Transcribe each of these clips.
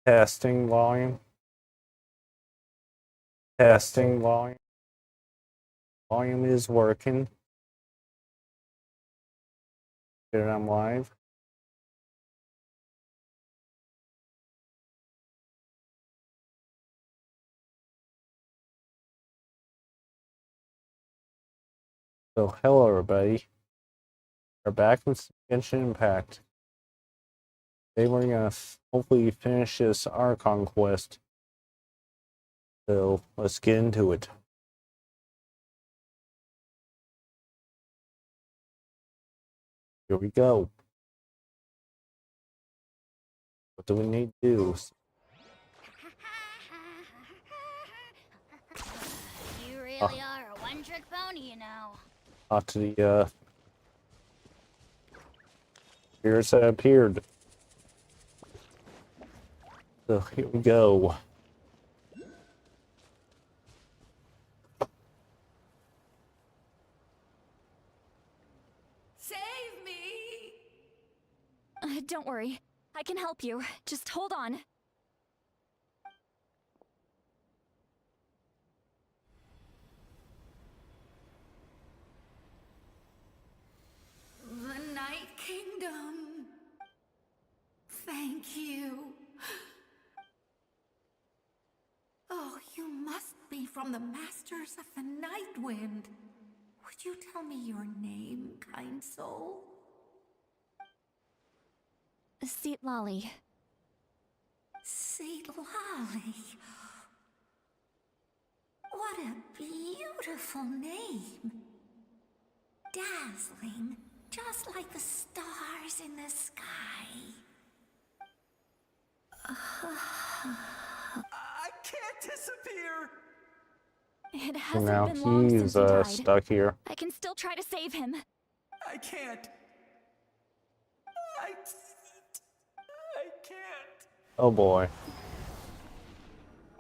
Testing volume. Testing volume. Volume is working. Here I'm live. So hello everybody. We're back with Genshin Impact. Today we're gonna hopefully finish this Archon quest. So let's get into it. Here we go. What do we need to do? You really are a one-trick pony, you know. Talk to the spirits that appeared. So here we go. Save me! Don't worry. I can help you. Just hold on. The Night Kingdom. Thank you. Oh, you must be from the Masters of the Night Wind. Would you tell me your name, kind soul? Seat Lolly. Saint Lolly. What a beautiful name. Dazzling, just like the stars in the sky. I can't disappear! It hasn't Now been long since he's he died. stuck here. I can still try to save him. I can't. I can't. Oh boy.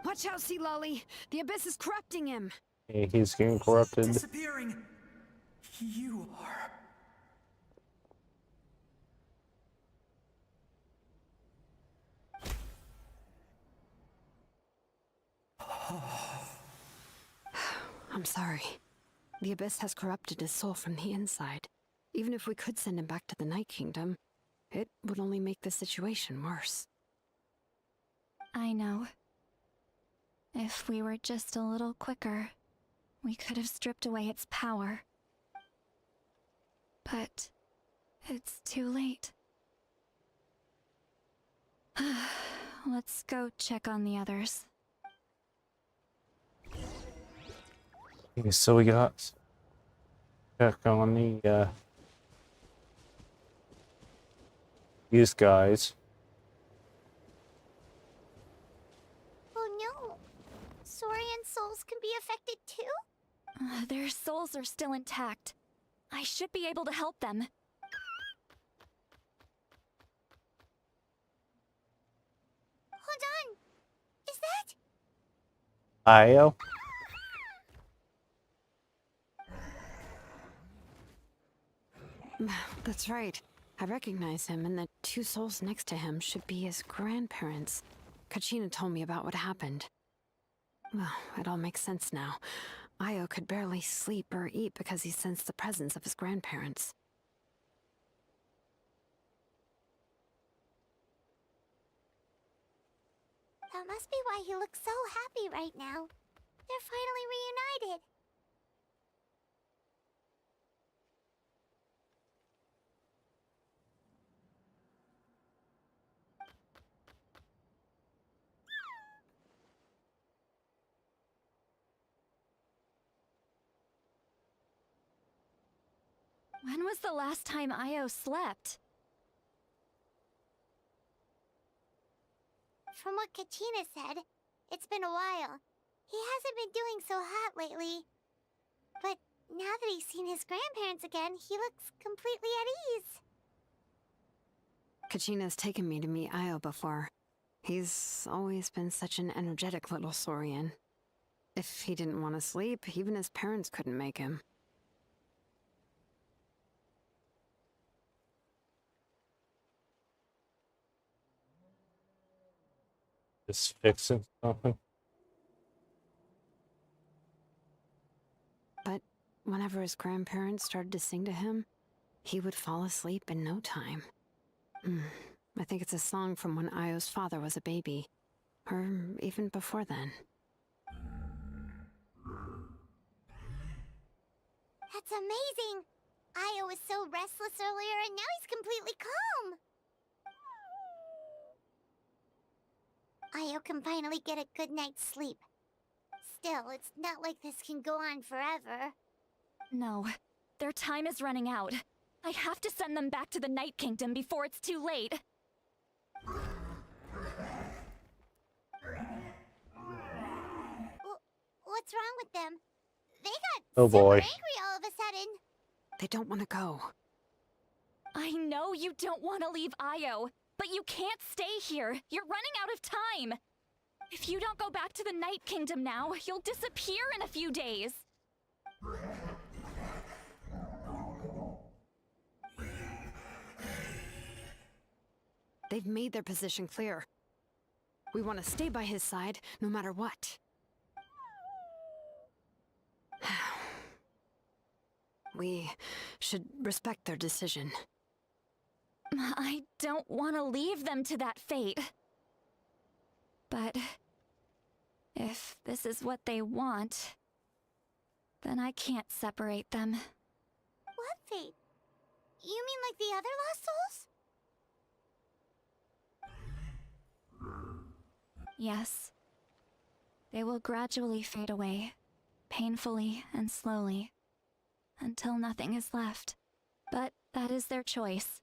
Watch out, Sea Lolly. The abyss is corrupting him. Hey, he's getting corrupted. Disappearing. You are. I'm sorry. The abyss has corrupted his soul from the inside. Even if we could send him back to the Night Kingdom, it would only make the situation worse. I know. If we were just a little quicker, we could have stripped away its power. But it's too late. Let's go check on the others. Okay, so we got check on the these guys. Oh no! Saurian souls can be affected too? Their souls are still intact. I should be able to help them. Hold on! Is that... Io? That's right. I recognize him, and the two souls next to him should be his grandparents. Kachina told me about what happened. Well, it all makes sense now. Io could barely sleep or eat because he sensed the presence of his grandparents. That must be why he looks so happy right now. They're finally reunited. When was the last time Io slept? From what Kachina said, it's been a while. He hasn't been doing so hot lately. But now that he's seen his grandparents again, he looks completely at ease. Kachina's taken me to meet Io before. He's always been such an energetic little Saurian. If he didn't want to sleep, even his parents couldn't make him. Just fixing something. But whenever his grandparents started to sing to him, he would fall asleep in no time. I think it's a song from when Io's father was a baby, or even before then. That's amazing! Io was so restless earlier and now he's completely calm! Io can finally get a good night's sleep. Still, it's not like this can go on forever. No, their time is running out. I have to send them back to the Night Kingdom before it's too late. What's wrong with them? They got Oh super boy. angry all of a sudden. They don't want to go. I know you don't want to leave Io, but you can't stay here. You're running out of time. If you don't go back to the Night Kingdom now, you'll disappear in a few days. They've made their position clear. We want to stay by his side, no matter what. We should respect their decision. I don't want to leave them to that fate. But if this is what they want, then I can't separate them. What fate? You mean like the other lost souls? Yes. They will gradually fade away, painfully and slowly, until nothing is left. But that is their choice.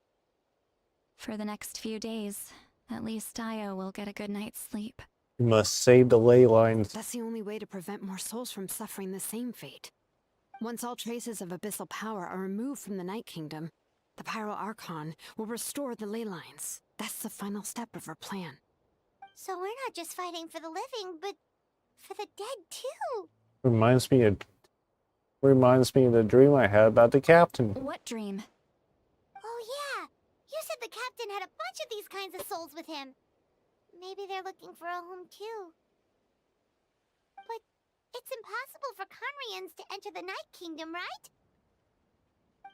For the next few days, at least Io will get a good night's sleep. You must save the ley lines. That's the only way to prevent more souls from suffering the same fate. Once all traces of abyssal power are removed from the Night Kingdom, the Pyro Archon will restore the ley lines. That's the final step of our plan. So we're not just fighting for the living, but for the dead too. Reminds me of the dream I had about the captain. What dream? Oh yeah, you said the captain had a bunch of these kinds of souls with him. Maybe they're looking for a home too. But it's impossible for Conrians to enter the Night Kingdom, right?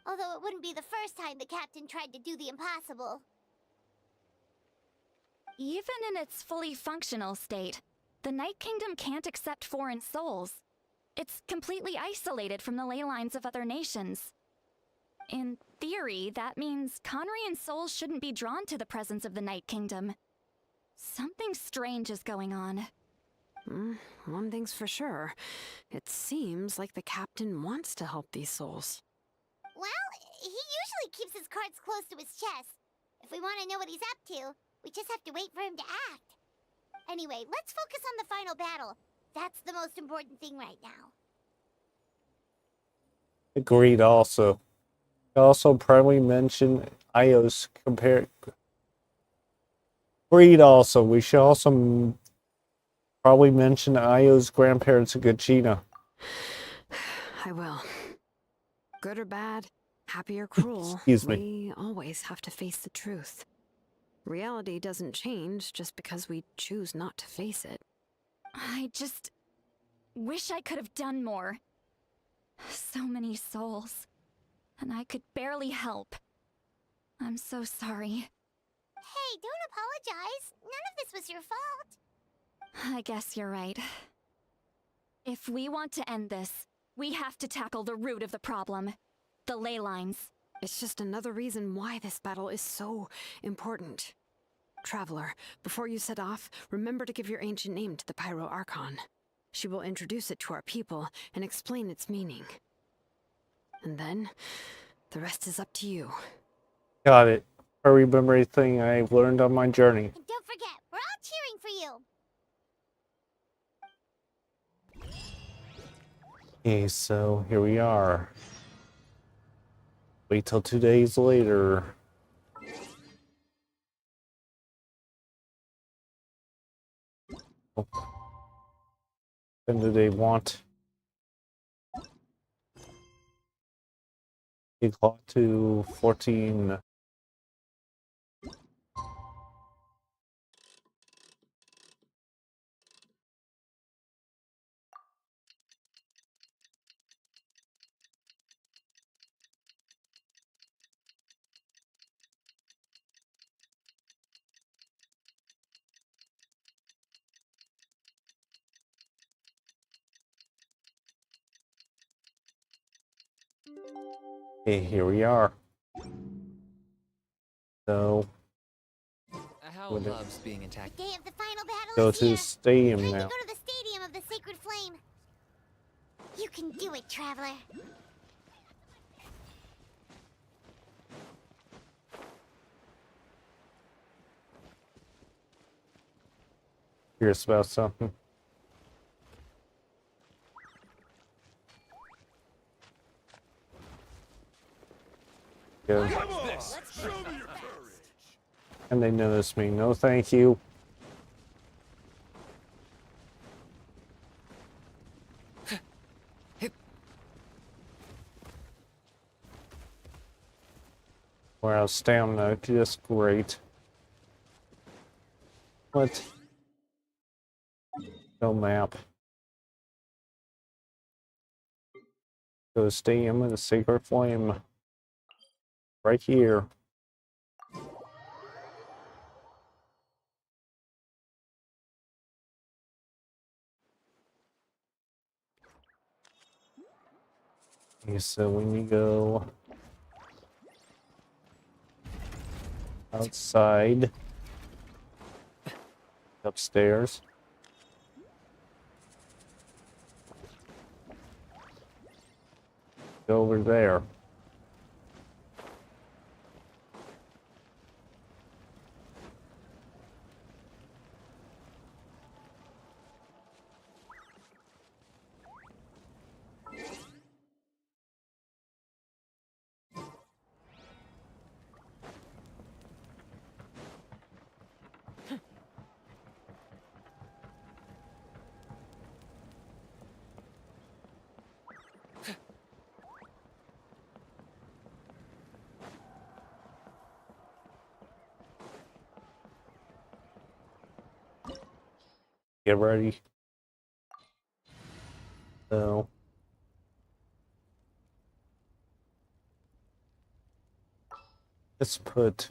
Although it wouldn't be the first time the captain tried to do the impossible. Even in its fully functional state, the Night Kingdom can't accept foreign souls. It's completely isolated from the ley lines of other nations. In theory, that means Conrian souls shouldn't be drawn to the presence of the Night Kingdom. Something strange is going on. One thing's for sure. It seems like the captain wants to help these souls. Well, he usually keeps his cards close to his chest. If we want to know what he's up to, we just have to wait for him to act. Anyway, let's focus on the final battle. That's the most important thing right now. Agreed also. Also probably mention Io's compare. Agreed also. We should also probably mention Io's grandparents in Gachina. I will. Good or bad, happy or cruel, Excuse me. we always have to face the truth. Reality doesn't change just because we choose not to face it. I just wish I could have done more. So many souls, and I could barely help. I'm so sorry. Hey, don't apologize. None of this was your fault. I guess you're right. If we want to end this, we have to tackle the root of the problem. The ley lines. It's just another reason why this battle is so important. Traveler, before you set off, remember to give your ancient name to the Pyro Archon. She will introduce it to our people and explain its meaning. And then, the rest is up to you. Got it. I remember everything I've learned on my journey. And don't forget, we're all cheering for you. Okay, so here we are. Wait till 2 days later. Oh. When do they want? 8 o'clock to 14. Okay, here we are. So, How Would it- loves being The attacked. day of the final battle go is to here. the stadium Time now. to go to the stadium of the Sacred Flame. You can do it, Traveler. Curious about something. Good. And they notice me. No, thank you. Wow, stamina, just great. What? No map. Go to stadium of the Sacred Flame. Right here. Okay, so when you go outside, upstairs, go over there. Get ready. So, let's put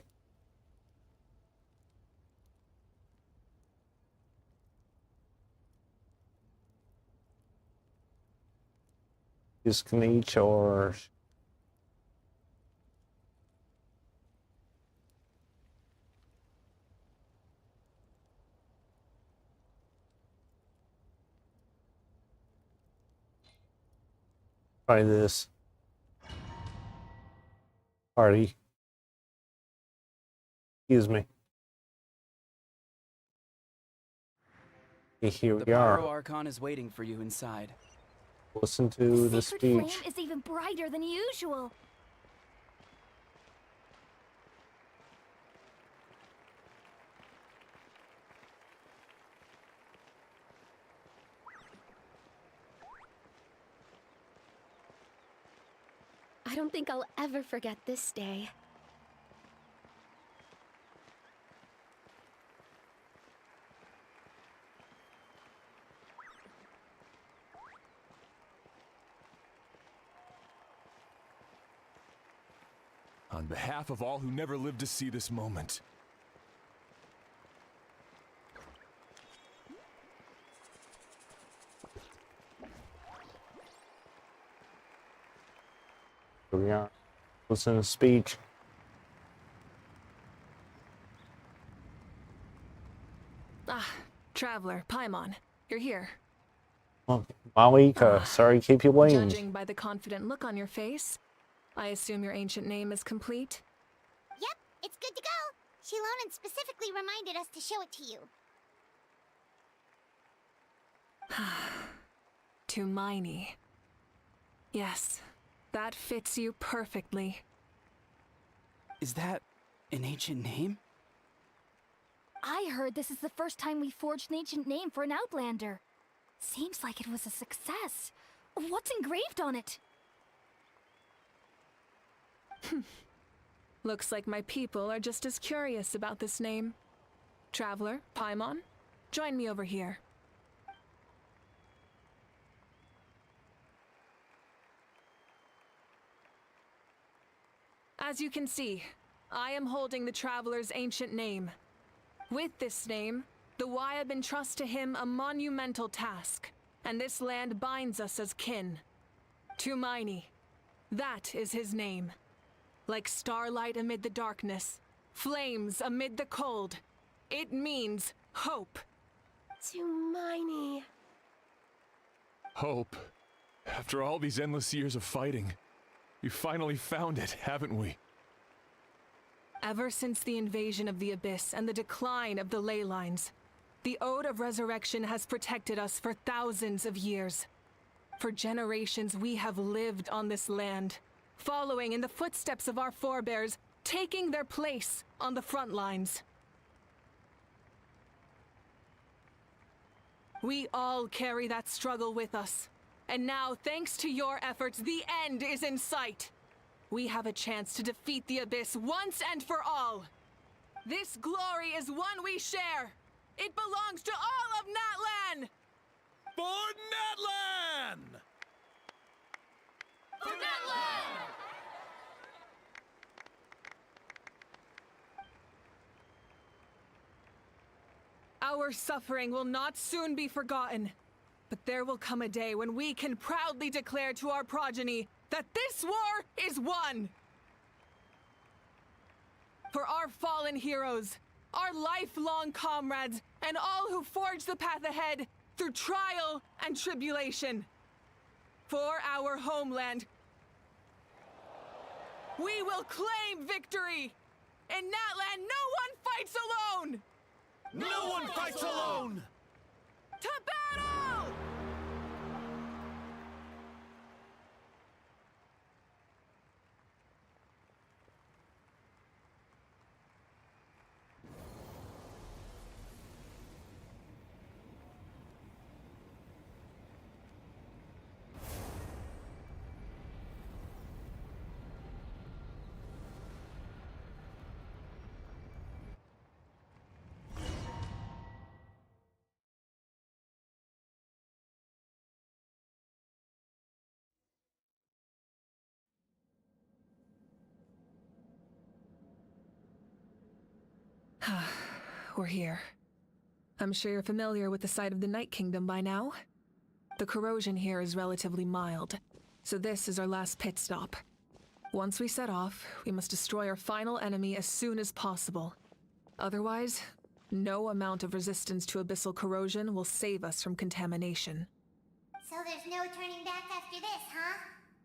disconnect or try this party. Excuse me. Okay, here The we are. Pyro Archon is waiting for you inside. Listen to the Sacred flame speech. is even brighter than usual. I don't think I'll ever forget this day. On behalf of all who never lived to see this moment. Here we are. Listen to the speech. Ah, Traveler, Paimon, you're here. Oh, Malika, sorry to keep you waiting. Judging by the confident look on your face, I assume your ancient name is complete? Yep, it's good to go. Shilonan specifically reminded us to show it to you. To Miney. Yes, that fits you perfectly. Is that an ancient name? I heard this is the first time we forged an ancient name for an Outlander. Seems like it was a success. What's engraved on it? Looks like my people are just as curious about this name. Traveler, Paimon, join me over here. As you can see, I am holding the Traveler's ancient name. With this name, the Wyab entrust to him a monumental task, and this land binds us as kin. To Miney, That is his name. Like starlight amid the darkness, flames amid the cold. It means hope. Hermione. Hope. After all these endless years of fighting, we finally found it, haven't we? Ever since the invasion of the Abyss and the decline of the ley lines, the Ode of Resurrection has protected us for thousands of years. For generations we have lived on this land, following in the footsteps of our forebears, taking their place on the front lines. We all carry that struggle with us. And now, thanks to your efforts, the end is in sight. We have a chance to defeat the Abyss once and for all. This glory is one we share. It belongs to all of Natlan! For Natlan! For Natlan! Our suffering will not soon be forgotten. But there will come a day when we can proudly declare to our progeny that this war is won! For our fallen heroes, our lifelong comrades, and all who forge the path ahead through trial and tribulation. For our homeland, we will claim victory! In Natlan, no one fights alone! No one fights alone! To battle! We're here. I'm sure you're familiar with the site of the Night Kingdom by now. The corrosion here is relatively mild, so this is our last pit stop. Once we set off, we must destroy our final enemy as soon as possible. Otherwise, no amount of resistance to abyssal corrosion will save us from contamination. So there's no turning back after this, huh?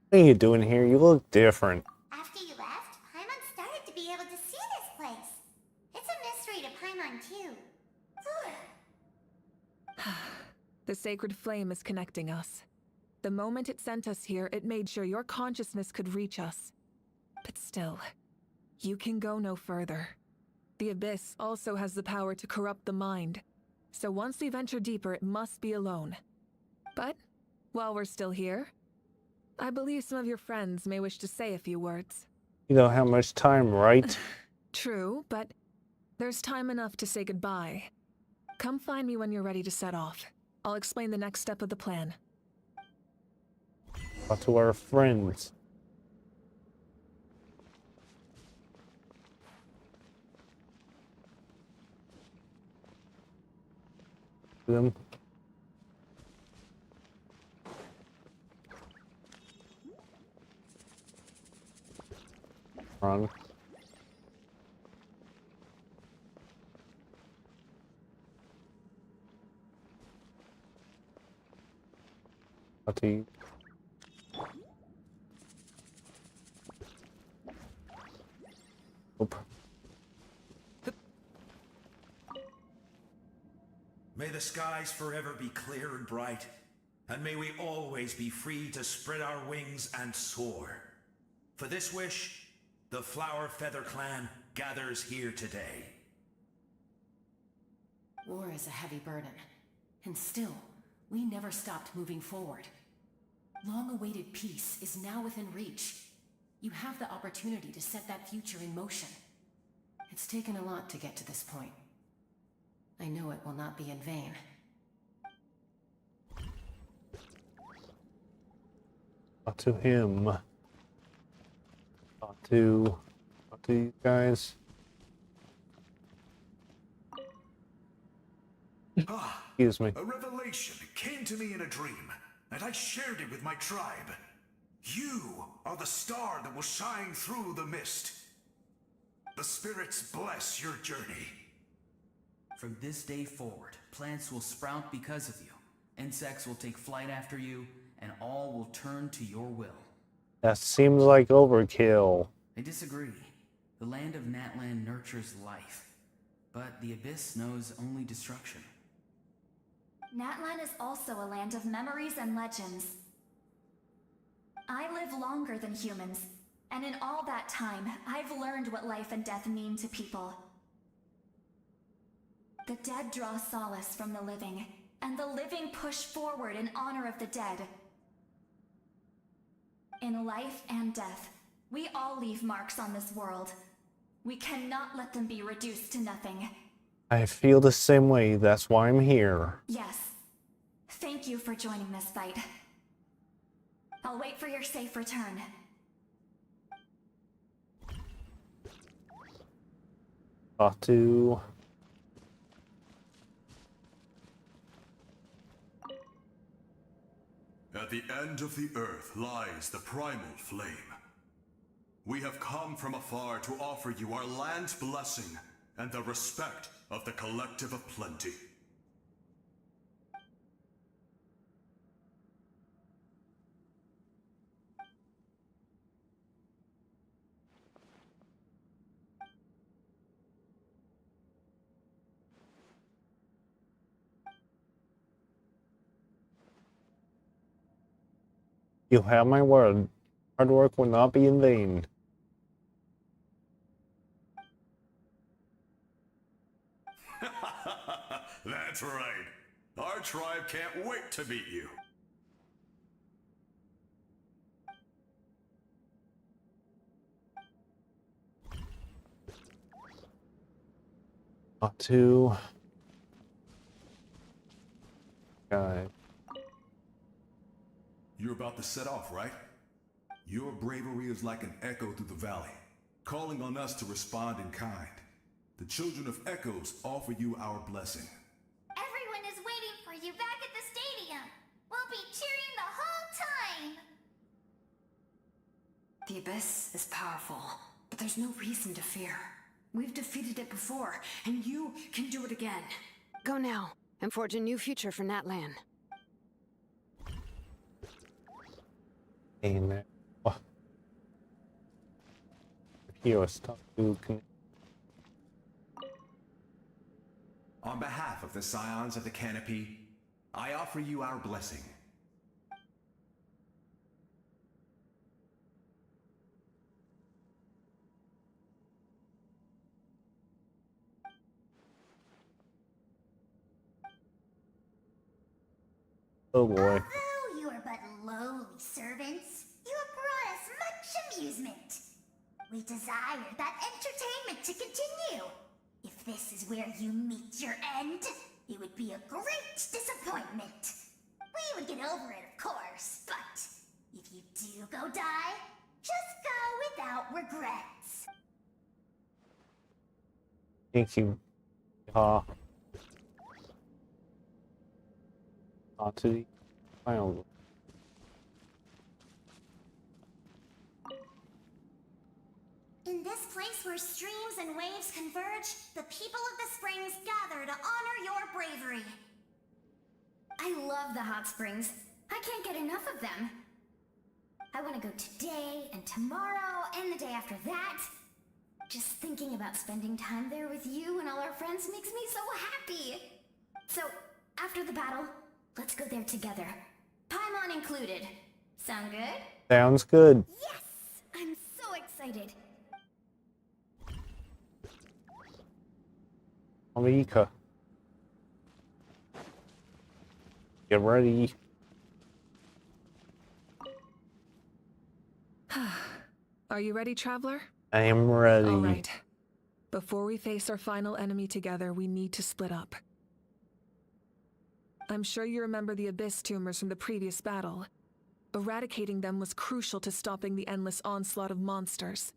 What are you doing here? You look different. After you left, Paimon started to be able to see this place. It's a mystery to Paimon, too. The sacred flame is connecting us. The moment it sent us here, it made sure your consciousness could reach us. But still, you can go no further. The Abyss also has the power to corrupt the mind, so once we venture deeper, it must be alone. But, while we're still here, I believe some of your friends may wish to say a few words. You don't have much time, right? True, but there's time enough to say goodbye. Come find me when you're ready to set off. I'll explain the next step of the plan. Talk to our friends. Them. Run. Party. Oop. May the skies forever be clear and bright, and may we always be free to spread our wings and soar. For this wish, the Flower Feather Clan gathers here today. War is a heavy burden, and still, we never stopped moving forward. Long-awaited peace is now within reach. You have the opportunity to set that future in motion. It's taken a lot to get to this point. I know it will not be in vain. Talk to him. Talk to you guys. Excuse me. A revelation came to me in a dream, and I shared it with my tribe. You are the star that will shine through the mist. The spirits bless your journey. From this day forward, plants will sprout because of you. Insects will take flight after you, and all will turn to your will. That seems like overkill. I disagree. The land of Natlan nurtures life, but the Abyss knows only destruction. Natlan is also a land of memories and legends. I live longer than humans, and in all that time, I've learned what life and death mean to people. The dead draw solace from the living, and the living push forward in honor of the dead. In life and death, we all leave marks on this world. We cannot let them be reduced to nothing. I feel the same way, that's why I'm here. Yes. Thank you for joining this fight. I'll wait for your safe return. Batu. At the end of the earth lies the primal flame. We have come from afar to offer you our land's blessing and the respect of the Collective of Plenty. You have my word. Hard work will not be in vain. That's right. Our tribe can't wait to meet you. Batu. Guy. You're about to set off, right? Your bravery is like an echo through the valley, calling on us to respond in kind. The Children of Echoes offer you our blessing. Everyone is waiting for you back at the stadium. We'll be cheering the whole time. The Abyss is powerful, but there's no reason to fear. We've defeated it before, and you can do it again. Go now, and forge a new future for Natlan. Amen. Oh. Here, stop to connect. On behalf of the Scions of the Canopy, I offer you our blessing. Oh boy. Although you are but lowly servants, you have brought us much amusement. We desire that entertainment to continue. If this is where you meet your end, it would be a great disappointment. We would get over it, of course, but if you do go die, just go without regrets. Thank you. To the final. In this place where streams and waves converge, the people of the springs gather to honor your bravery. I love the hot springs. I can't get enough of them. I want to go today and tomorrow and the day after that. Just thinking about spending time there with you and all our friends makes me so happy. So, after the battle, let's go there together. Paimon included. Sound good? Sounds good. Yes! I'm so excited. Amika. Get ready. Are you ready, traveler? I am ready. All right. Before we face our final enemy together, we need to split up. I'm sure you remember the Abyss tumors from the previous battle. Eradicating them was crucial to stopping the endless onslaught of monsters.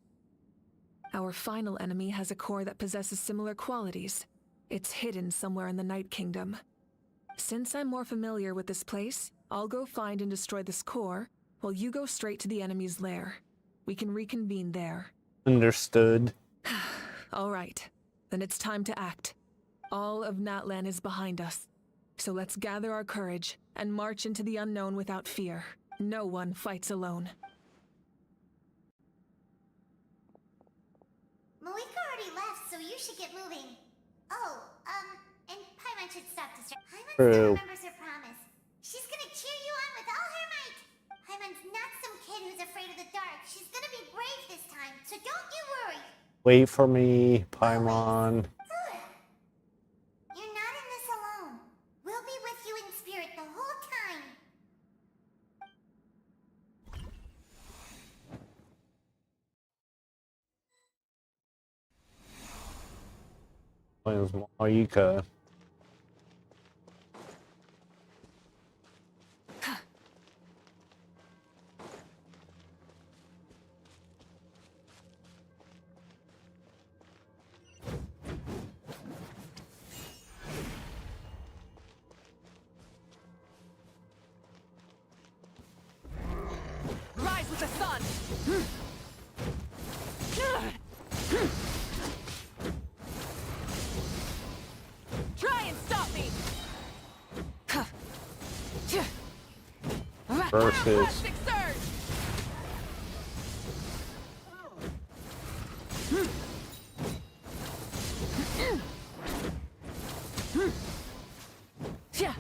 Our final enemy has a core that possesses similar qualities. It's hidden somewhere in the Night Kingdom. Since I'm more familiar with this place, I'll go find and destroy this core, Well, you go straight to the enemy's lair. We can reconvene there. Understood. All right. Then it's time to act. All of Natlan is behind us. So let's gather our courage and march into the unknown without fear. No one fights alone. Moika already left, so you should get moving. Oh, and Paimon should stop distracting. Paimon still True. remembers her promise. She's gonna cheer you on with all her might. Paimon's not some kid who's afraid of the dark. She's gonna be brave this time, so don't you worry. Wait for me, Paimon. You're not in this alone. We'll be with you in spirit the whole time. Where's Moika? Rise with the sun! Try and stop me! Versus Plastic surge! Yeah.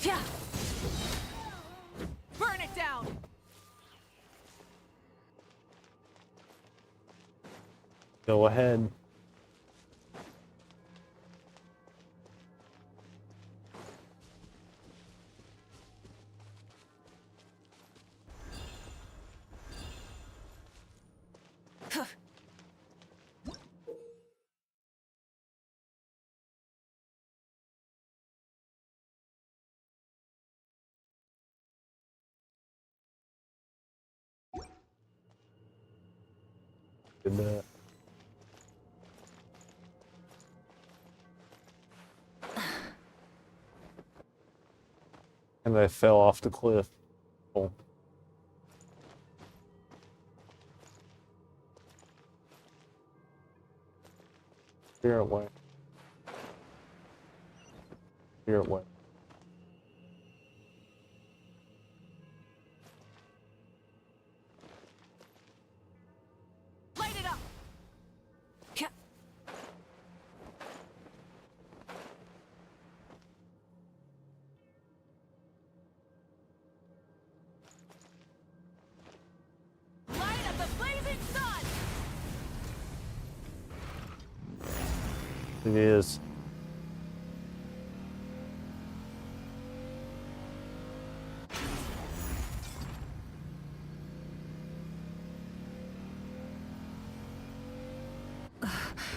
Yeah. Burn it down. go ahead. Did that. And I fell off the cliff. Oh. Spirit way. Spirit way. Light it up. Light up the blazing sun. It is.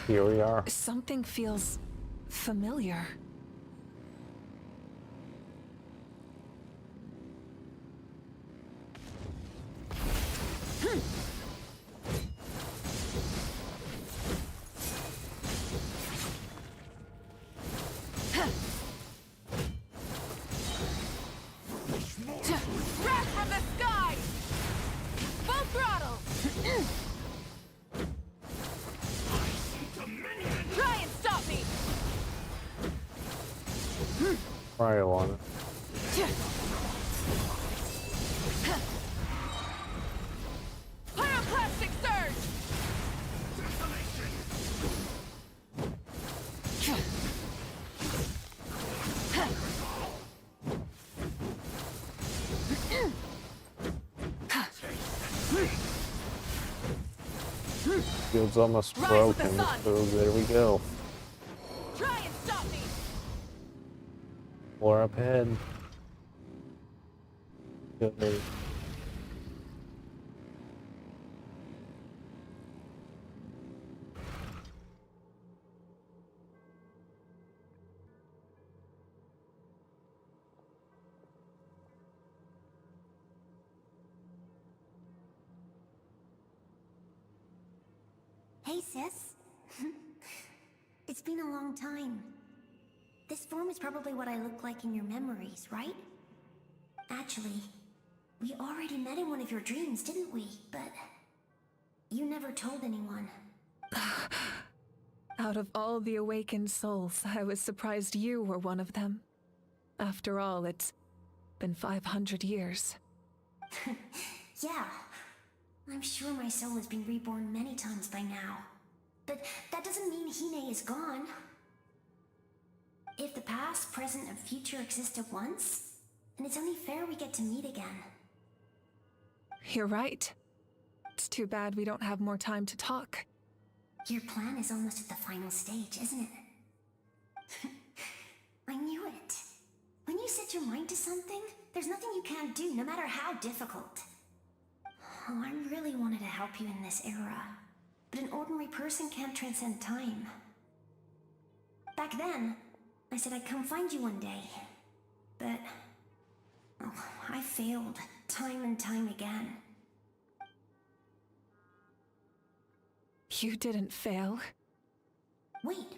Here we are. Something feels familiar. Wrath from the sky! Full throttle! Try and stop me! Right on it. Pyroclastic surge! Field's almost Rise with the broken, sun. so there we go. Try and stop me! Or up ahead. Good. Hey, sis. It's been a long time. This form is probably what I look like in your memories, right? Actually, we already met in one of your dreams, didn't we? But you never told anyone. Out of all the awakened souls, I was surprised you were one of them. After all, it's been 500 years. Yeah. I'm sure my soul has been reborn many times by now. But that doesn't mean Hine is gone. If the past, present, and future exist at once, then it's only fair we get to meet again. You're right. It's too bad we don't have more time to talk. Your plan is almost at the final stage, isn't it? I knew it. When you set your mind to something, there's nothing you can't do, no matter how difficult. Oh, I really wanted to help you in this era, but an ordinary person can't transcend time. Back then, I said I'd come find you one day, but I failed time and time again. You didn't fail. Wait,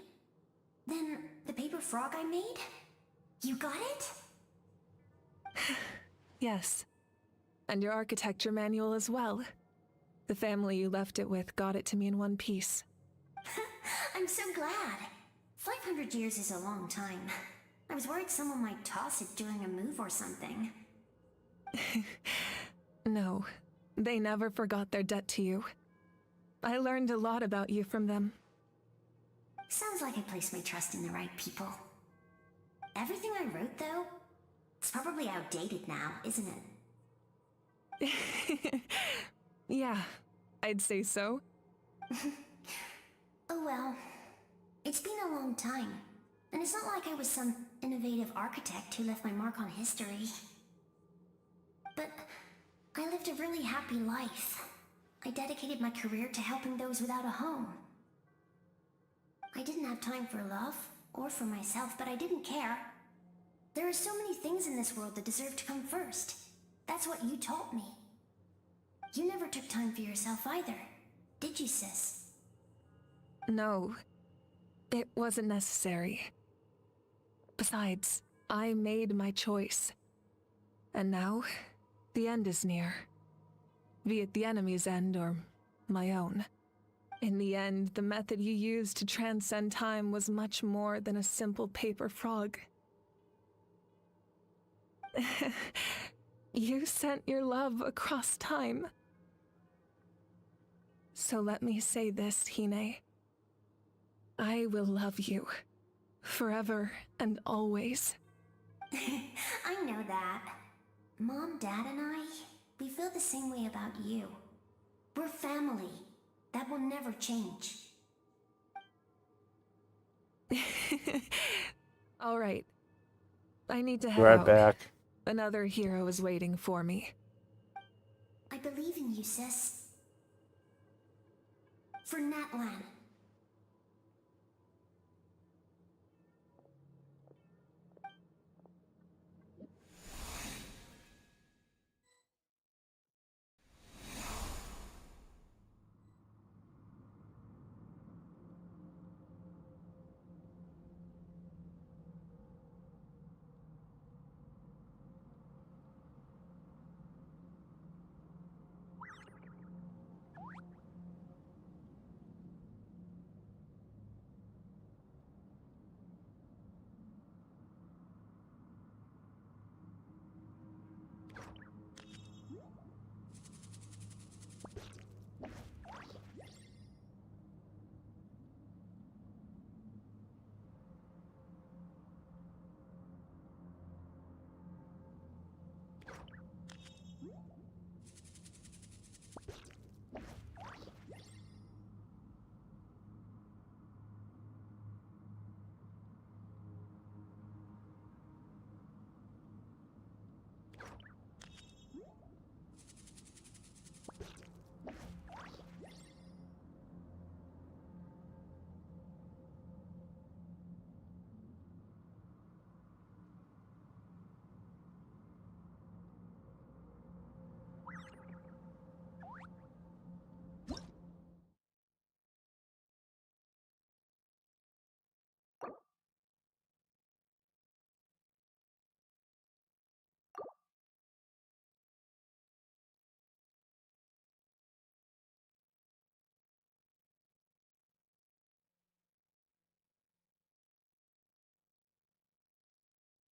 then the paper frog I made? You got it? Yes. And your architecture manual as well. The family you left it with got it to me in one piece. I'm so glad. 500 years is a long time. I was worried someone might toss it during a move or something. No, they never forgot their debt to you. I learned a lot about you from them. Sounds like I placed my trust in the right people. Everything I wrote, though, it's probably outdated now, isn't it? Yeah, I'd say so. Oh well. It's been a long time, and it's not like I was some innovative architect who left my mark on history. But I lived a really happy life. I dedicated my career to helping those without a home. I didn't have time for love, or for myself, but I didn't care. There are so many things in this world that deserve to come first. That's what you taught me. You never took time for yourself either, did you, sis? No, it wasn't necessary. Besides, I made my choice. And now, the end is near. Be it the enemy's end or my own. In the end, the method you used to transcend time was much more than a simple paper frog. You sent your love across time. So let me say this, Hine. I will love you. Forever and always. I know that. Mom, Dad, and I, we feel the same way about you. We're family. That will never change. All right. I need to head Right out. back. Another hero is waiting for me. I believe in you, sis. For Natlan.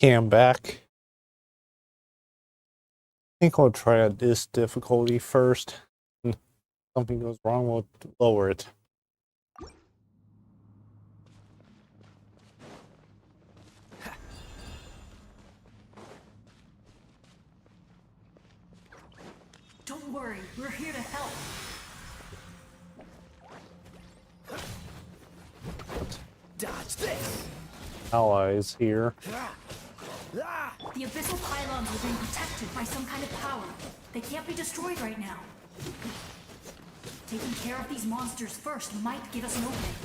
Okay, I'm back. I think I'll try out this difficulty first. If something goes wrong, we'll lower it. Don't worry, we're here to help. Dodge this! Allies here. The abyssal pylons are being protected by some kind of power. They can't be destroyed right now. Taking care of these monsters first might give us an opening.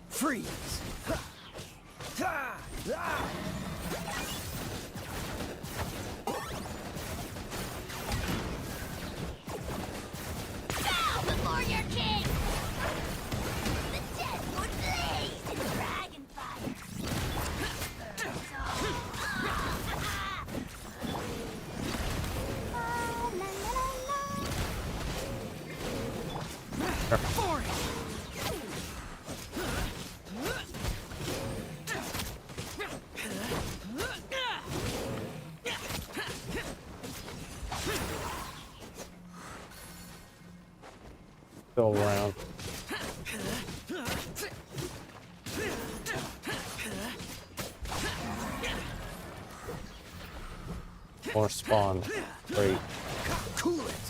Freeze! Bow before your king! The dead would blaze in dragon fire! For it! Still around. More spawned. Great. Cool it!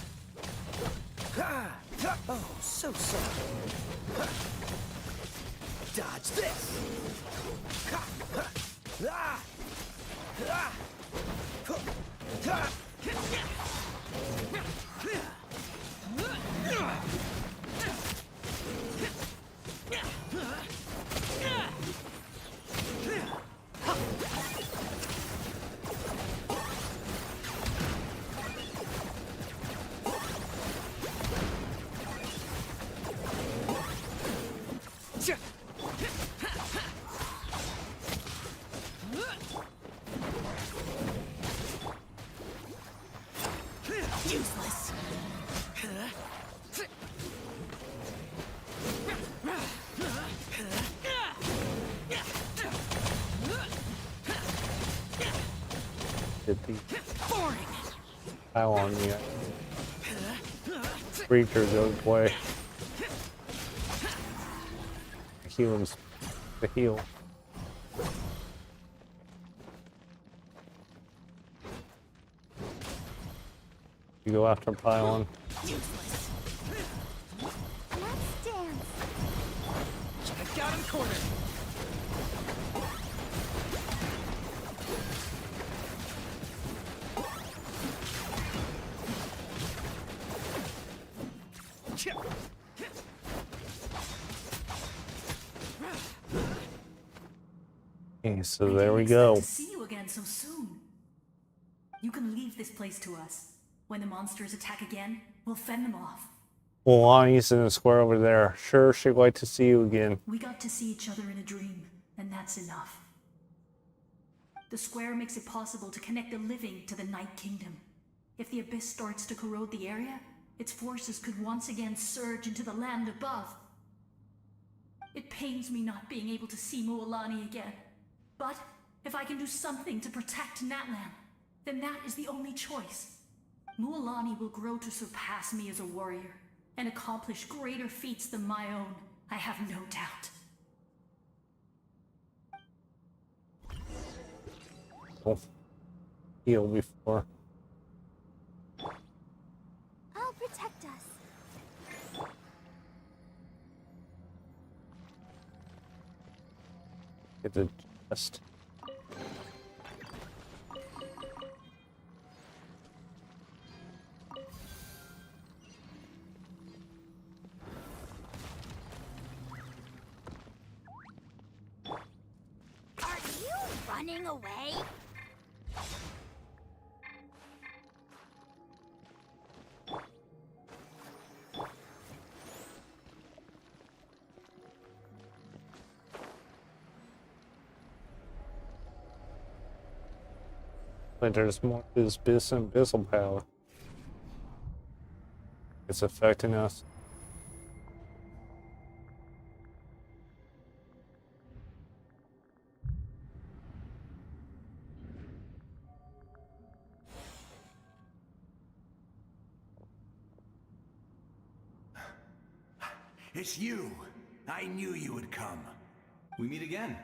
Oh, so sorry. Dodge this! Useless. Did the pile on me. Creature goes away. Heals the heal. You go after pylon. Useless. Let's dance. Check out in corner. Okay, so there we go. To see you again so soon. You can leave this place to us. When the monsters attack again, we'll fend them off. Well, Lonnie's in the square over there. Sure, she'd like to see you again. We got to see each other in a dream, and that's enough. The square makes it possible to connect the living to the Night Kingdom. If the abyss starts to corrode the area, its forces could once again surge into the land above. It pains me not being able to see Mualani again. But if I can do something to protect Natlan, then that is the only choice. Mualani will grow to surpass me as a warrior and accomplish greater feats than my own, I have no doubt. Well, heal before. I'll protect us. Get the chest. Are you running away? But there's more to this abyssal power. It's affecting us. It's you. I knew you would come. We meet again.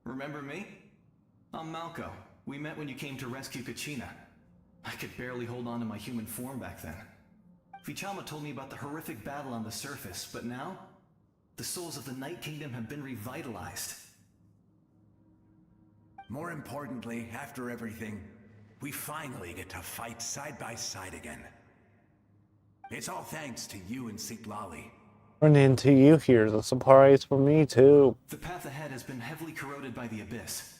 Remember me? I'm Malco. We met when you came to rescue Kachina. I could barely hold on to my human form back then. Vichama told me about the horrific battle on the surface, but now, the souls of the Night Kingdom have been revitalized. More importantly, after everything, we finally get to fight side by side again. It's all thanks to you and Siglali. Run into you here. The surprise for me too. The path ahead has been heavily corroded by the abyss.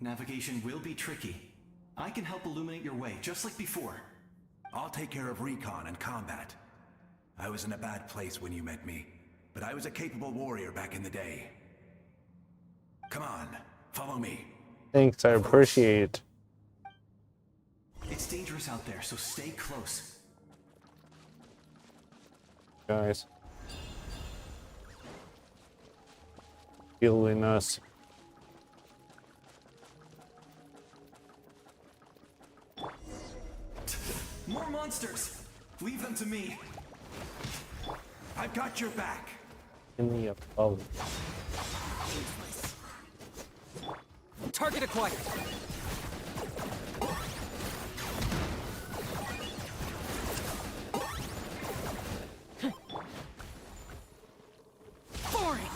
Navigation will be tricky. I can help illuminate your way, just like before. I'll take care of recon and combat. I was in a bad place when you met me, but I was a capable warrior back in the day. Come on, follow me. Thanks, I appreciate it. It's dangerous out there, so stay close. Guys. Healing us. More monsters! Leave them to me. I've got your back. In the above. Target acquired. Boring.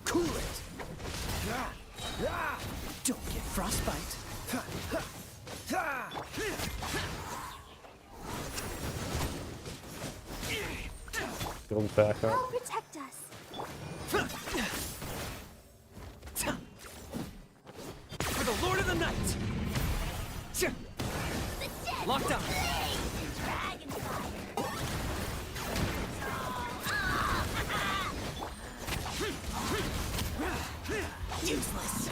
Cool it. Don't get frostbite. Build back up. I'll protect us. For the Lord of the Night. Locked on. Useless.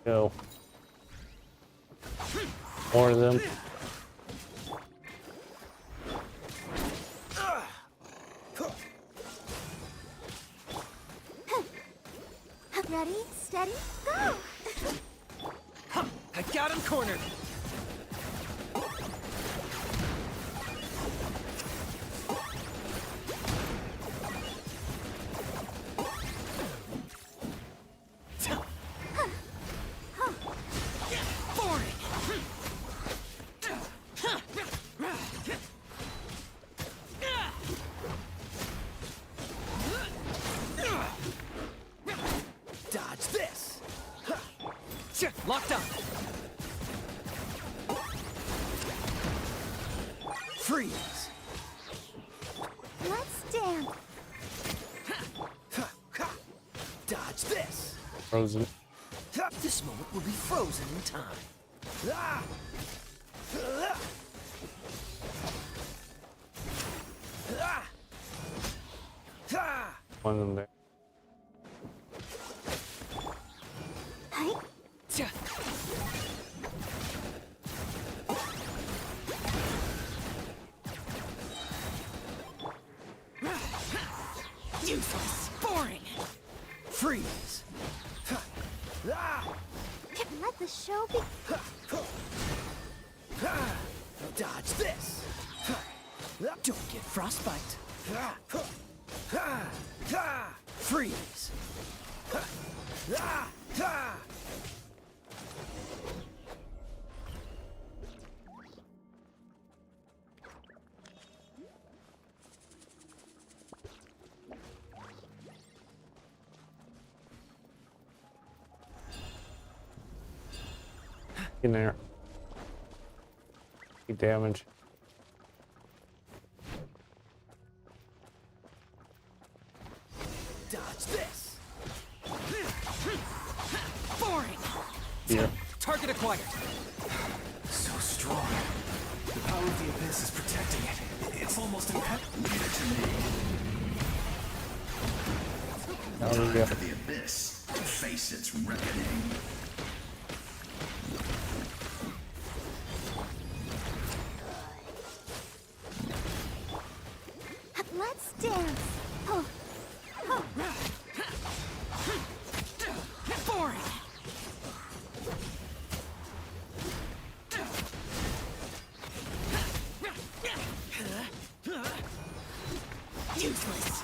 Go. More of them. Ready, steady, go! I got him cornered. Dodge this. Locked up. Freeze. Let's dance. Dodge this. Frozen. This moment will be frozen in time. One of them there. Useless. Boring. Freeze. Let the show be. Dodge this. Don't get frostbite. Freeze. In there. Take damage. Dodge this. Boring. Here. Target acquired. So strong. The power of the abyss is protecting it. It's It's almost impeccable. Leave it to me. There we go. Time for the abyss to face its reckoning. Let's dance. Oh. Oh. For it! Useless.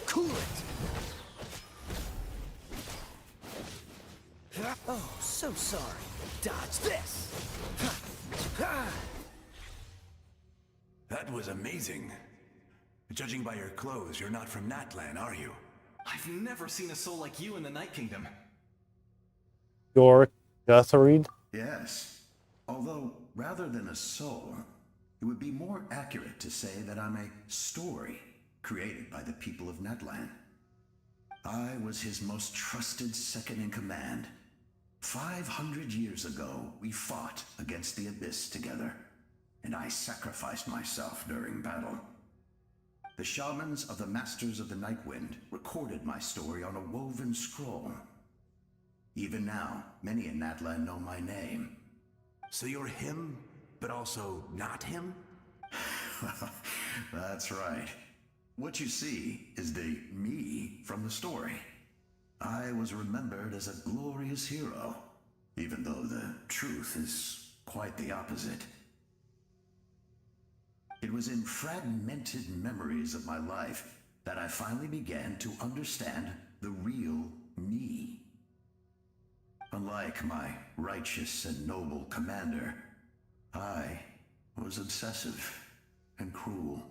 Cool it. Oh, so sorry. Dodge this. That was amazing. Judging by your clothes, you're not from Natlan, are you? I've never seen a soul like you in the Night Kingdom. Your Guthrie? Yes. Although, rather than a soul, it would be more accurate to say that I'm a story created by the people of Natlan. I was his most trusted second in command. 500 years ago, we fought against the Abyss together, and I sacrificed myself during battle. The shamans of the Masters of the Nightwind recorded my story on a woven scroll. Even now, many in Natlan know my name. So you're him, but also not him? That's right. What you see is the me from the story. I was remembered as a glorious hero, even though the truth is quite the opposite. It was in fragmented memories of my life that I finally began to understand the real me. Unlike my righteous and noble commander, I was obsessive and cruel.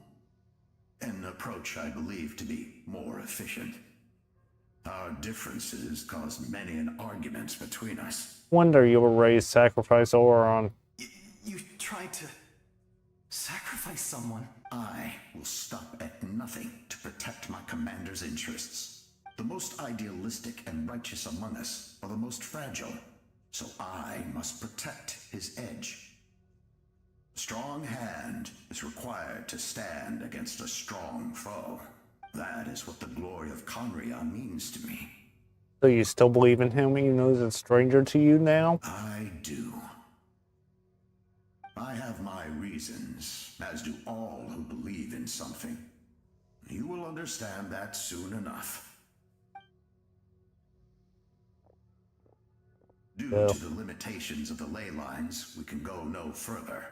An approach I believe to be more efficient. Our differences caused many an arguments between us. Wonder you were raised sacrifice Oron. You tried to sacrifice someone? I will stop at nothing to protect my commander's interests. The most idealistic and righteous among us are the most fragile, so I must protect his edge. A strong hand is required to stand against a strong foe. That is what the glory of Conria means to me. So you still believe in him even though he's a stranger to you now? I do. I have my reasons, as do all who believe in something. You will understand that soon enough. Due to the limitations of the ley lines, we can go no further.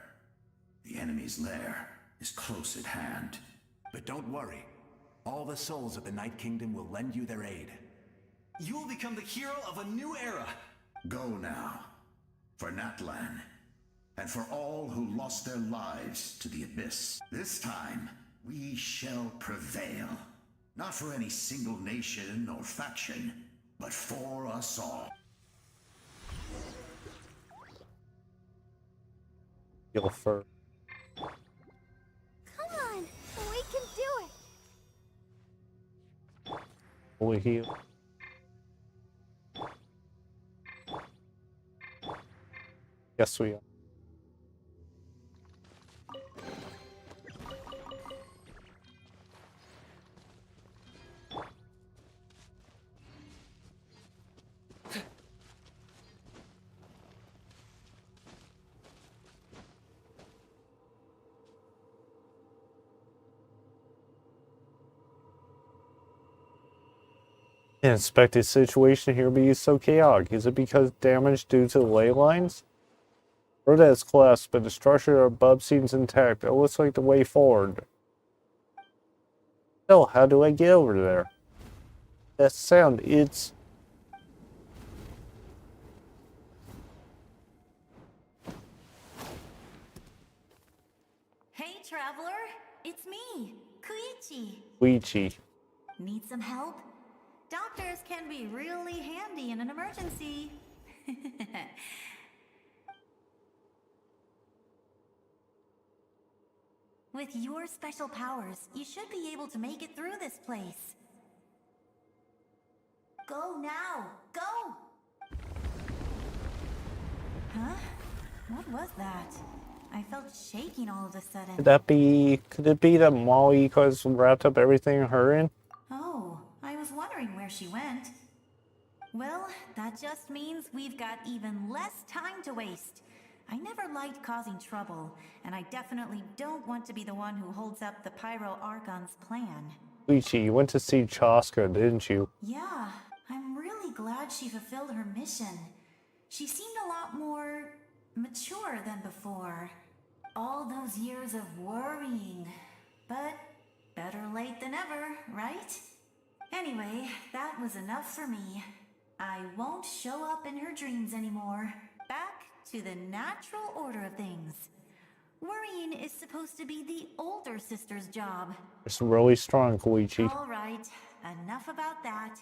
The enemy's lair is close at hand. But don't worry. All the souls of the Night Kingdom will lend you their aid. You will become the hero of a new era. Go now. For Natlan. And for all who lost their lives to the Abyss. This time, we shall prevail. Not for any single nation or faction, but for us all. You'll first. Come on, we can do it. Fully heal. Yes, we are. The unexpected situation here be so chaotic. Is it because damage due to the ley lines? Road has collapsed, but the structure above seems intact. It looks like the way forward. Still, how do I get over there? That sound, it's... Hey, traveler. It's me, Koichi. Koichi. Need some help? Doctors can be really handy in an emergency. With your special powers, you should be able to make it through this place. Go now! Go! Huh? What was that? I felt shaking all of a sudden. Could it be that Maliko wrapped up everything her in? Oh, I was wondering where she went. Well, that just means we've got even less time to waste. I never liked causing trouble, and I definitely don't want to be the one who holds up the Pyro Archon's plan. Koichi, you went to see Chaska, didn't you? Yeah, I'm really glad she fulfilled her mission. She seemed a lot more mature than before. All those years of worrying. But better late than ever, right? Anyway, that was enough for me. I won't show up in her dreams anymore. Back to the natural order of things. Worrying is supposed to be the older sister's job. It's really strong, Koichi. All right, enough about that.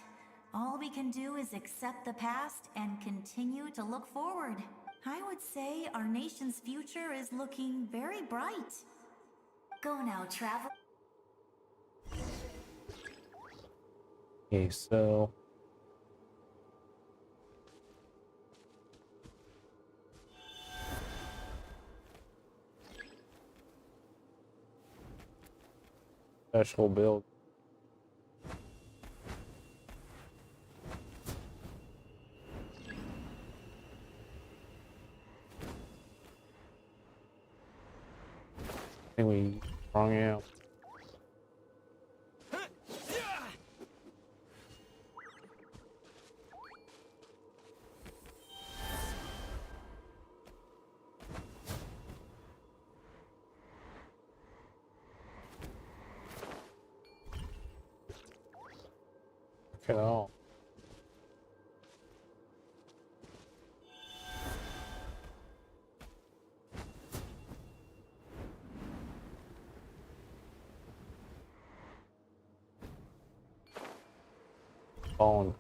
All we can do is accept the past and continue to look forward. I would say our nation's future is looking very bright. Go now, travel. Okay, so special build. I think we wrong out. Look at all. Fallen.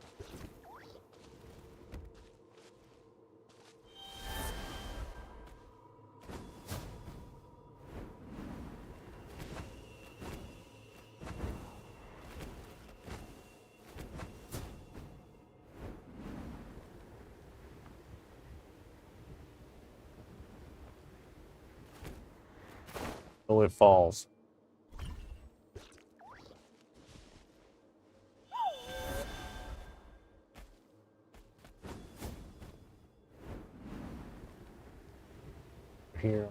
So it falls. Here.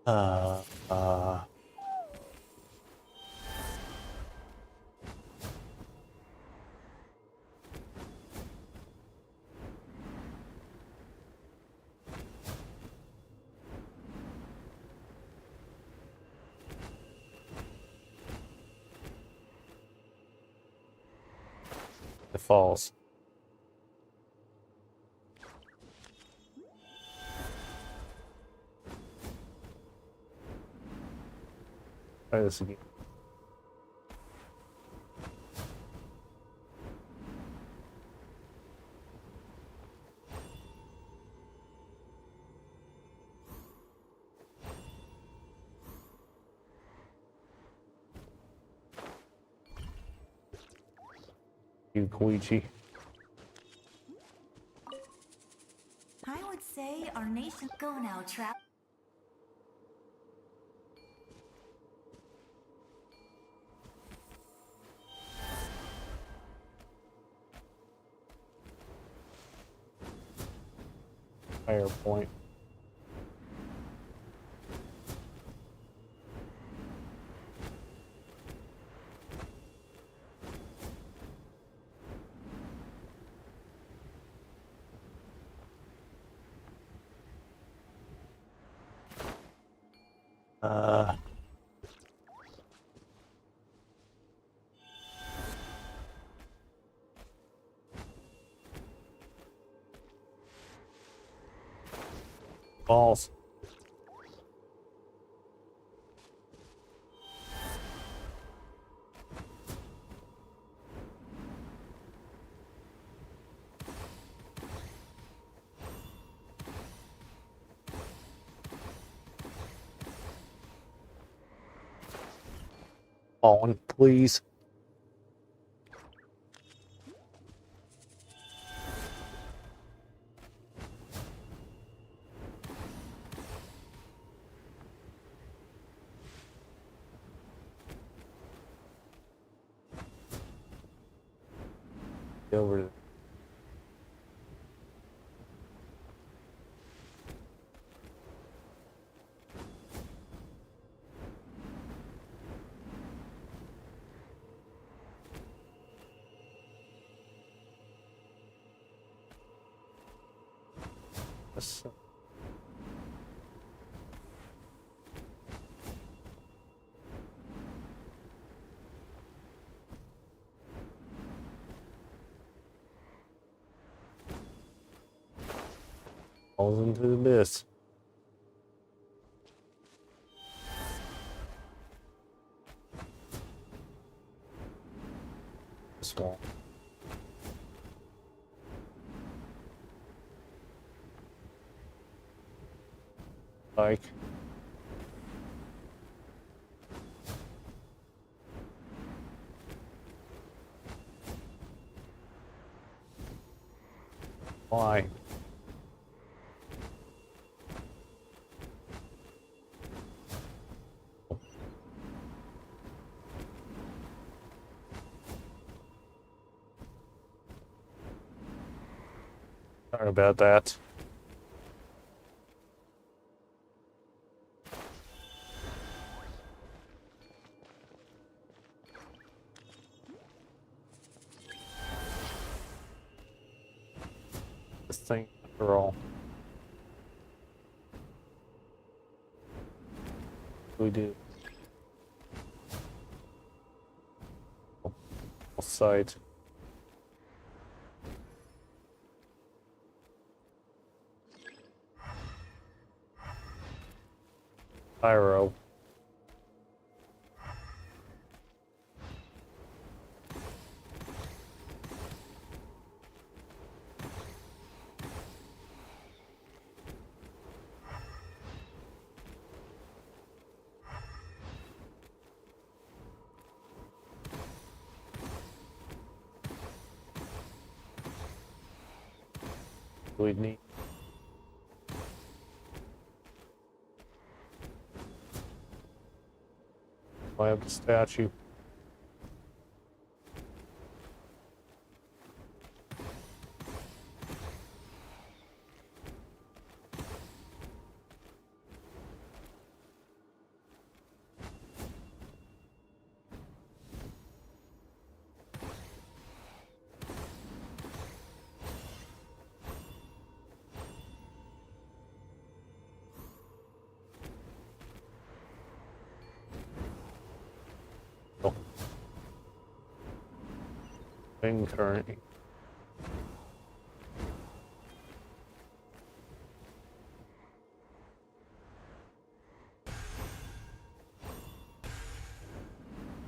Uh. It falls. Try this again. You, Koichi. I would say our nation. Go now, travel. Fire point. Balls. Fallen. please. Get over there. Yes. Falls into the abyss. This wall. Like. Why? Sorry about that. This thing, after all. We do. Side. Pyro. We need. I have the statue. Current.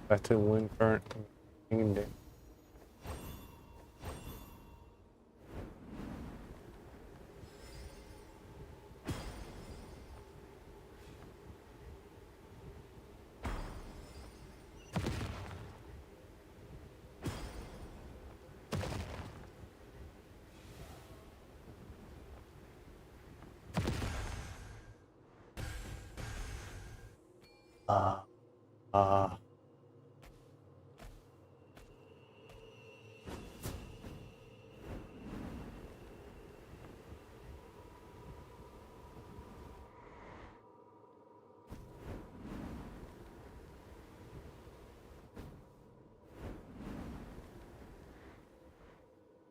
Back to wind current.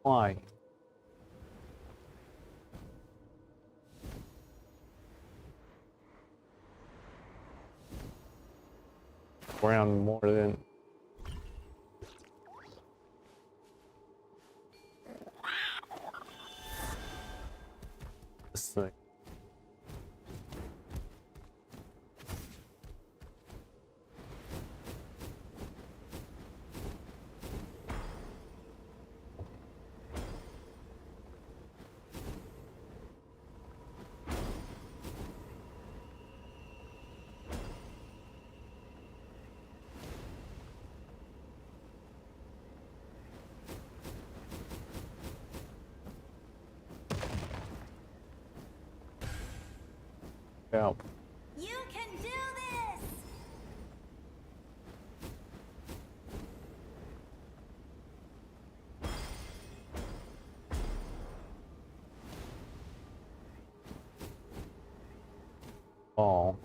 Why? Around more than this thing. help. You can do this! Oh.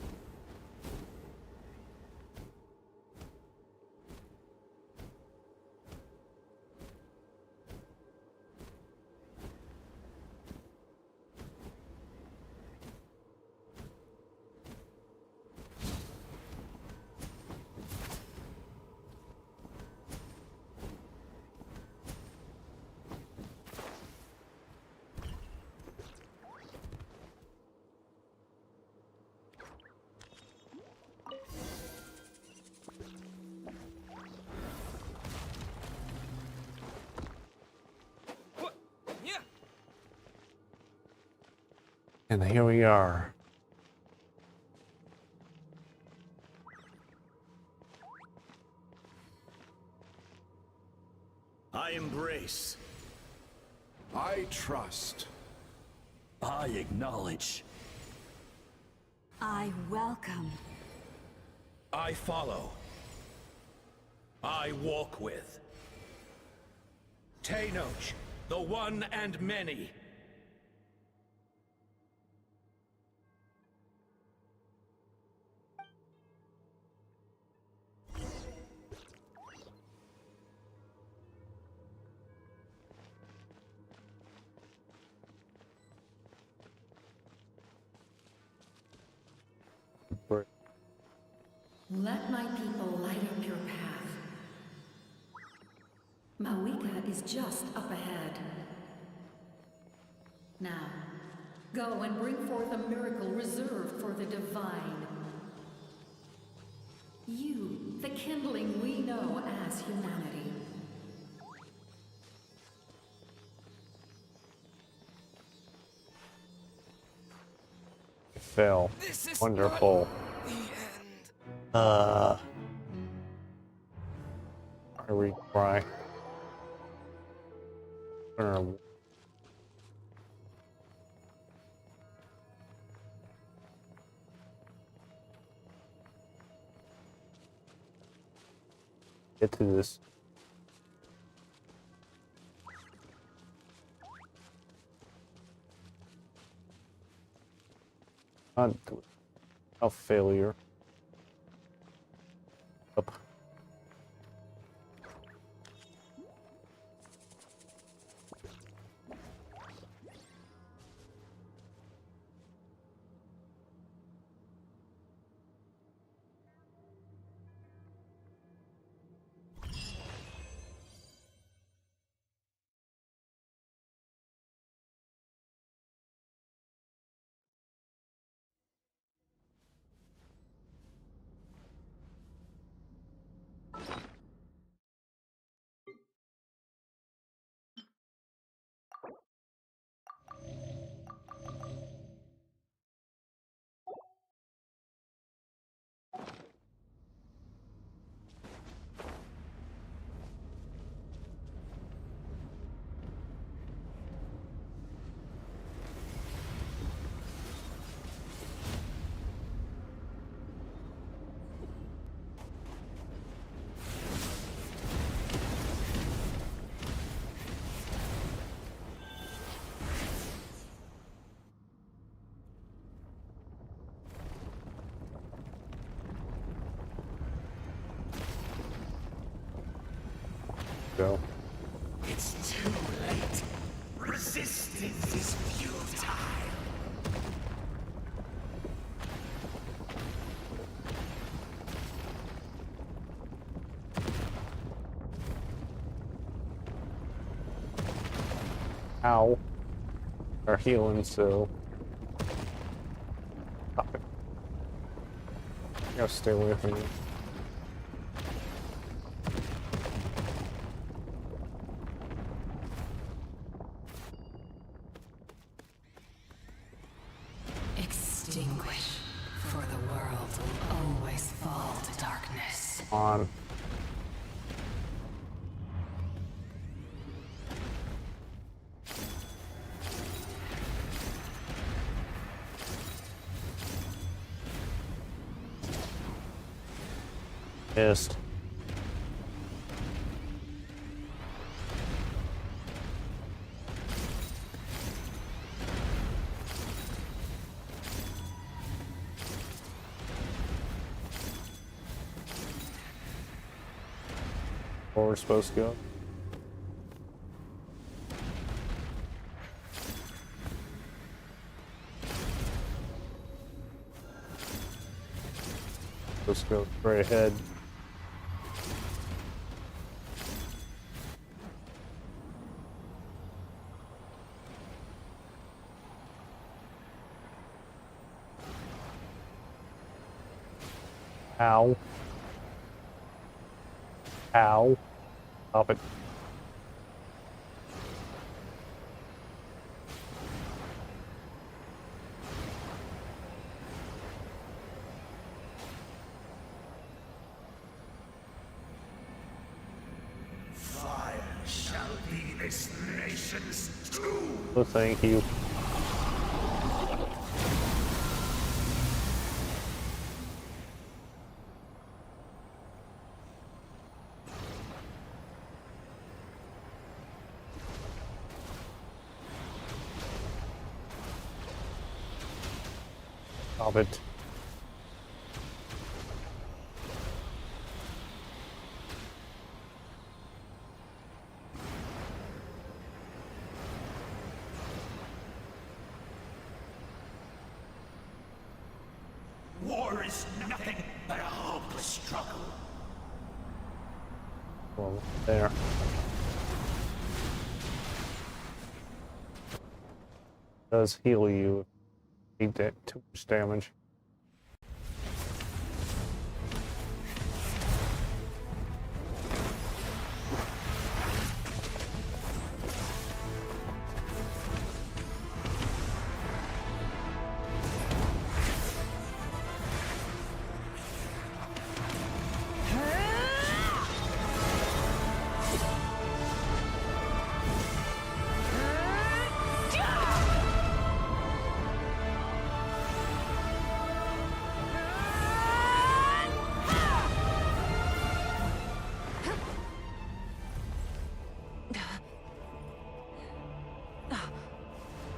And here we are. I embrace. I trust. I acknowledge. I welcome. I follow. I walk with. Tenoch, the one and many. Let my people light up your path. Mawika is just up ahead. Now, go and bring forth a miracle reserved for the divine. You, the kindling we know as humanity. Fell. Wonderful. I retry. Get to this. Not a failure. Up. Go. It's too late. Resistance is futile. Ow. Are healing, so. Stop it. You gotta stay away from me. Extinguish, for the world will always fall to darkness. On. Missed. Where we're supposed to go. Let's go straight ahead. Ow. Ow. Stop it. Fire shall be this nation's tomb. Oh, thank you. Stop it. War is nothing but a hopeless struggle. Well, there. Does heal you. Need that too much damage.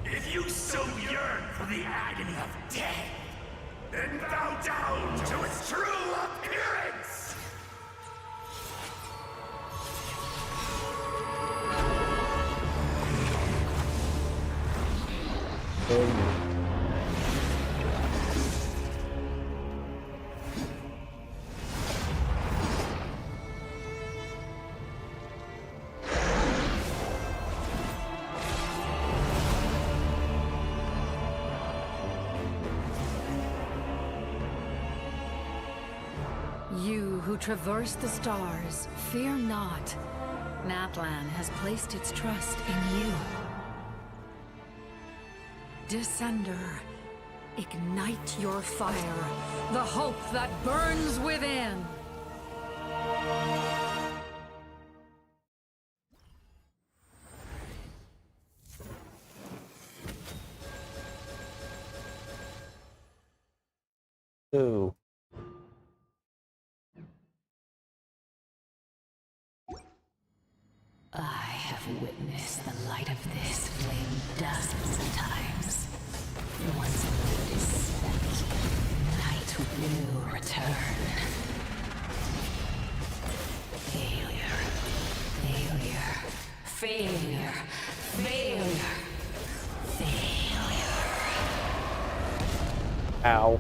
If you so yearn for the agony of death, then bow down to its true appearance! You who traverse the stars, fear not. Natlan has placed its trust in you. Descender, ignite your fire, the hope that burns within. Ooh. I have witnessed the light of this flame dozens of times. Once the mood is spent, night will return. Failure. Failure. Failure. Failure. Failure. Ow.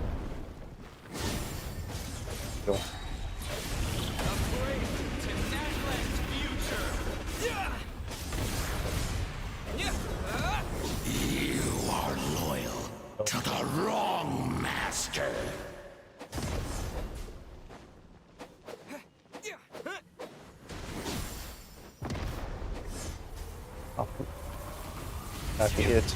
Go. You are loyal to the wrong master. Oh. That's it.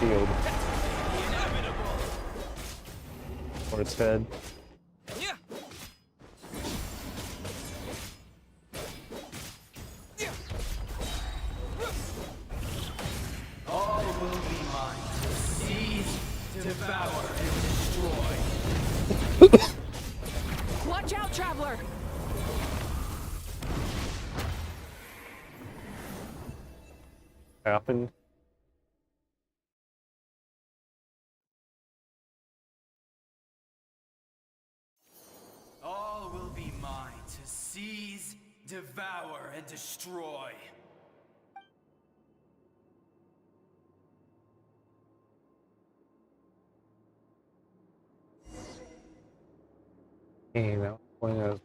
shield. Or its head. All will be mine to seize, devour, and destroy. Watch out, traveler! Happened. All will be mine to seize, devour, and destroy. Hey, that was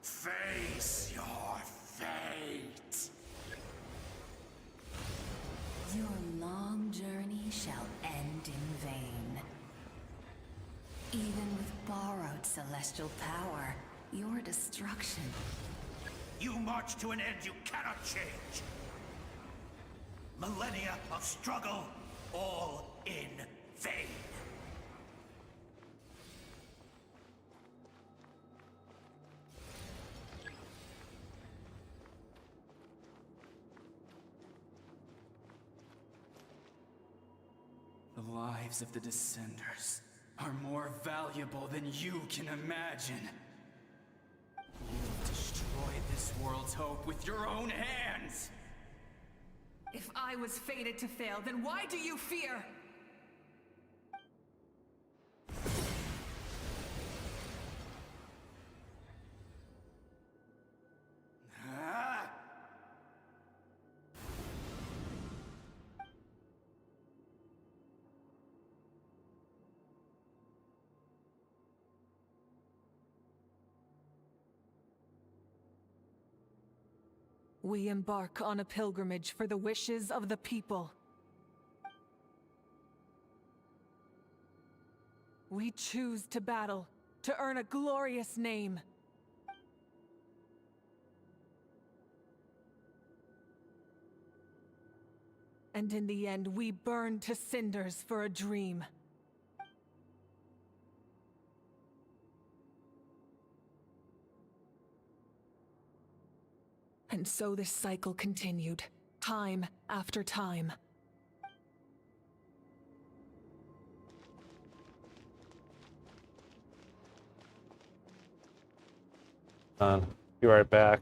Face your fate. Your long journey shall end in vain. Even with borrowed celestial power, your destruction. You march to an end you cannot change. Millennia of struggle, all in vain. The lives of the Descenders are more valuable than you can imagine. You've destroyed this world's hope with your own hands! If I was fated to fail, then why do you fear? Ah! We embark on a pilgrimage for the wishes of the people. We choose to battle, to earn a glorious name. And in the end, we burn to cinders for a dream. And so this cycle continued, time after time. Be right back.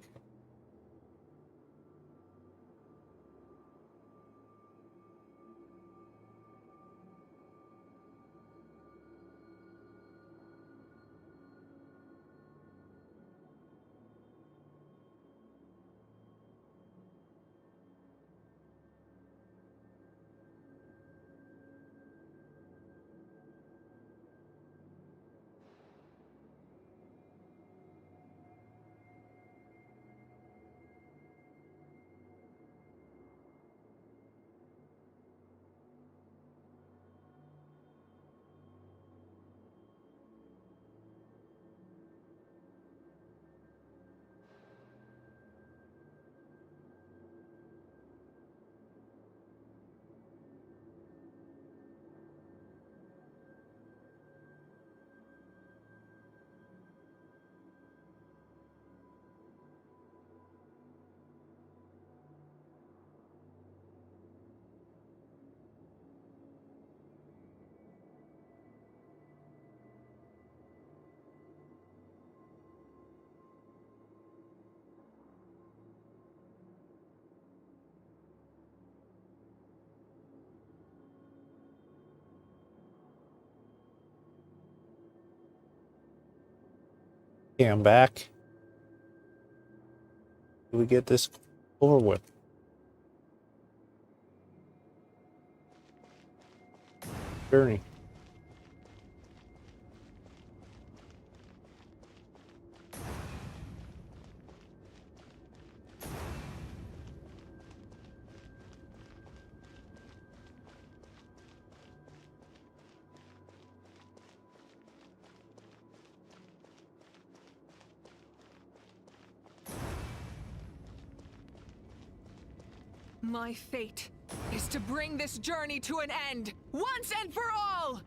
Okay, I'm back. Do we get this over with? Journey. My fate is to bring this journey to an end, once and for all!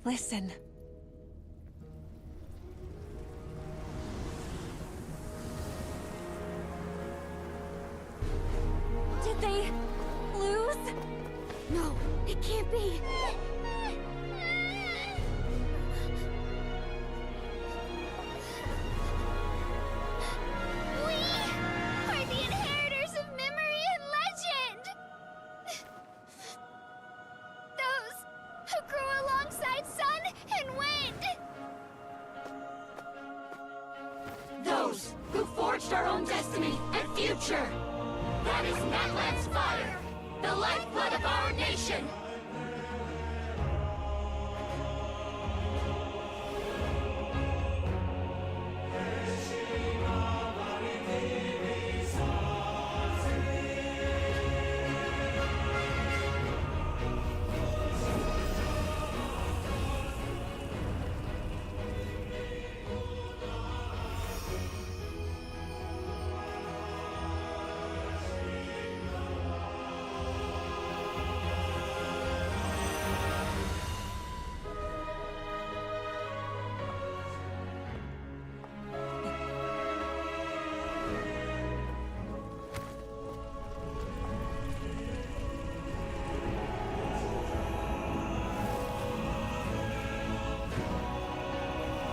Listen. Did they lose? No, it can't be. We are the inheritors of memory and legend. Those who grew alongside sun and wind. Those who forged our own destiny and future. That is Natlan's fire, the lifeblood of our nation.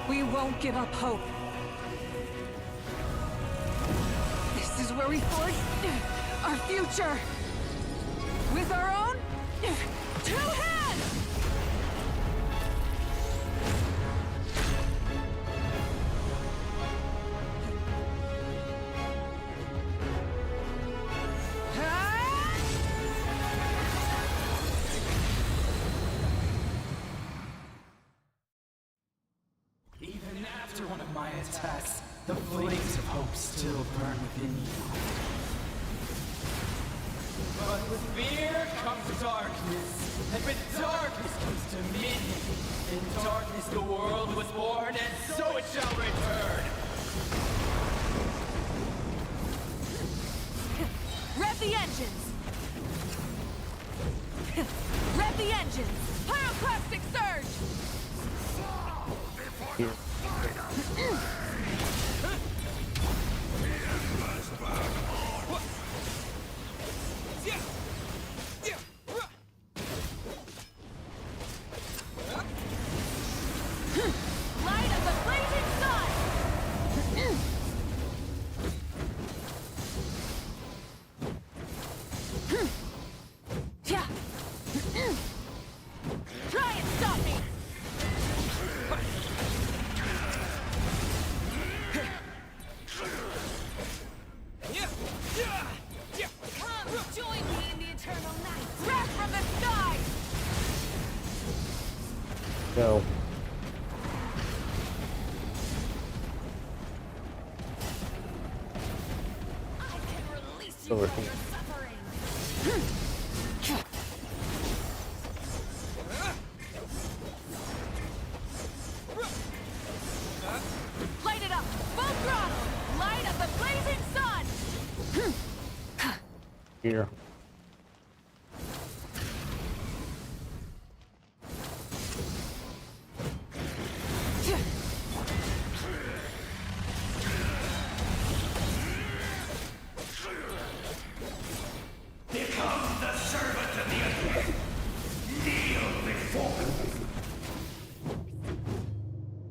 We won't give up hope. This is where we forge our future. With our own 2 hands! Even after one of my attacks, the flames of hope still burn within you. But with fear comes darkness, and with darkness comes dominion. In darkness the world was born, and so it shall return. Rev the engines! Rev the engines! Pyroclastic surge! Here. Light of the blazing sun! Try and stop me! Come, join me in the eternal night! Wrath from the sky! Go. Over here. Light it up! Full throttle! Light of the blazing sun! Here. Become the servant of the earth. Kneel before me.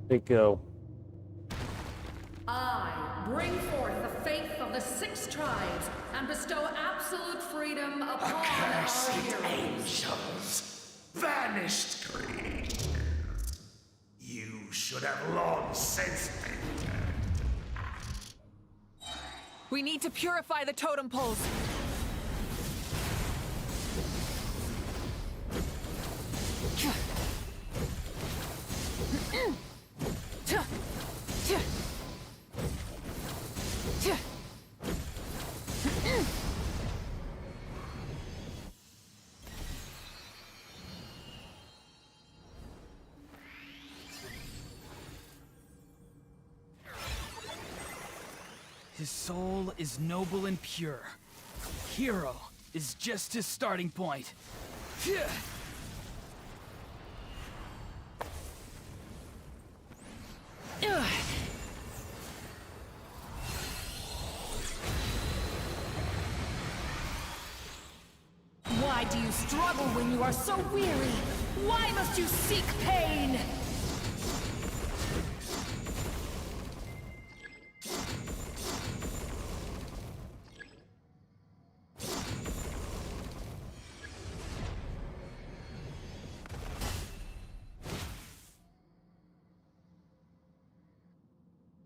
They go. I bring forth the faith of the 6 tribes and bestow absolute freedom upon our Accursed heroes. angels, vanished creatures. You should have long since been turned. We need to purify the totem poles. His soul is noble and pure. Hero is just his starting point. Why do you struggle when you are so weary? Why must you seek pain?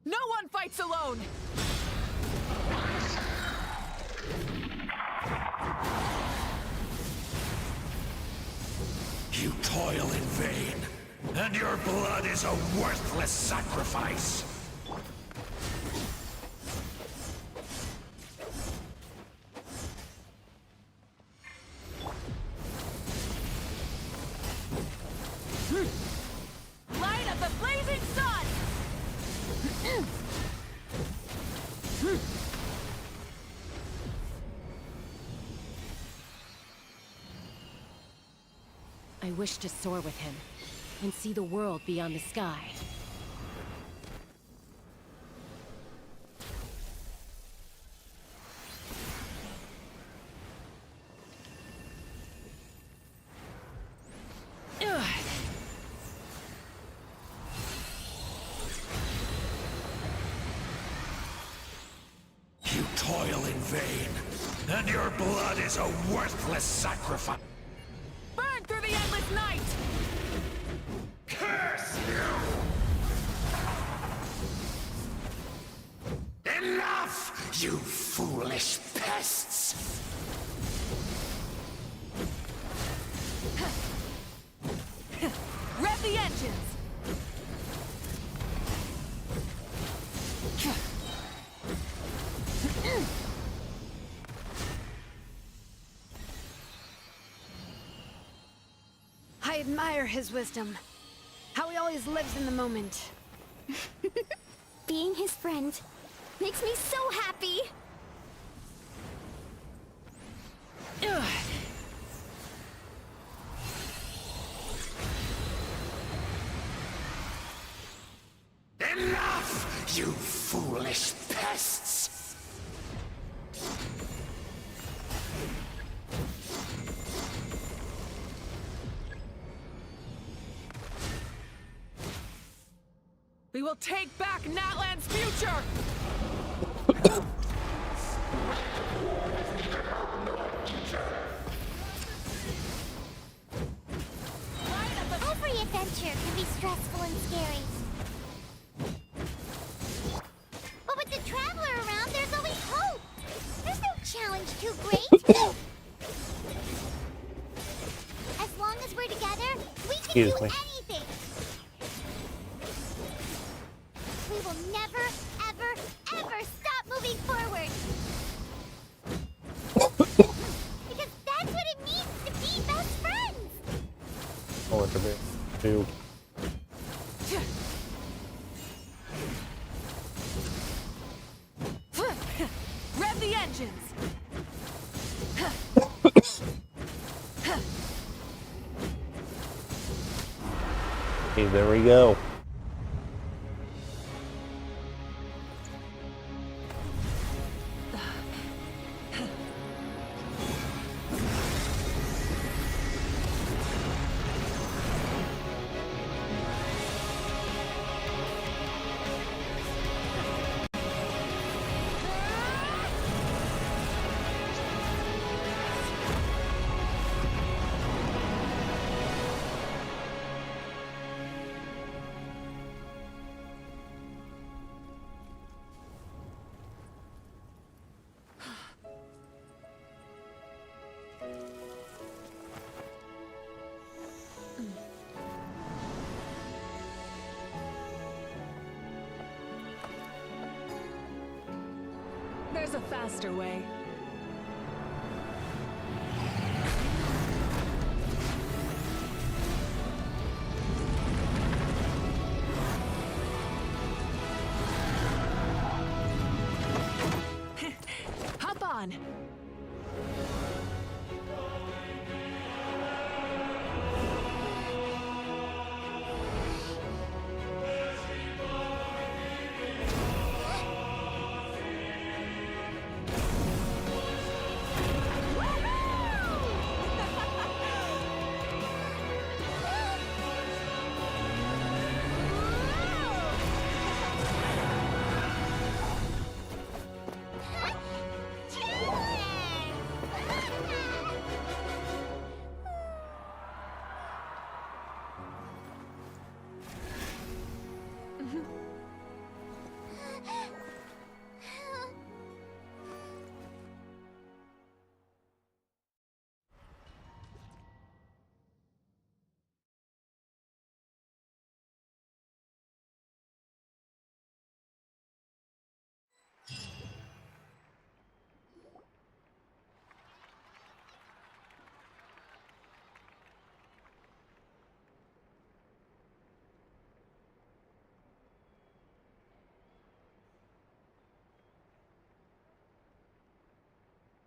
No one fights alone! You toil in vain, and your blood is a worthless sacrifice. Light of the blazing sun! I wish to soar with him and see the world beyond the sky. You toil in vain, and your blood is a worthless sacrifice. Burn through the endless night! Curse you! Enough, you foolish pests! Rev the engines! I admire his wisdom. How he always lives in the moment. Being his friend makes me so happy. Enough, you foolish pests! We will take back Natlan's future! Every adventure can be stressful and scary. But with the Traveler around, there's always hope. There's no challenge too great. As long as we're together, we can Excuse do me. anything. We will never, ever, ever stop moving forward. Because that's what it means to be best friends. Oh, it's a bit too. Rev the engines! Okay, there we go. There's a faster way. on!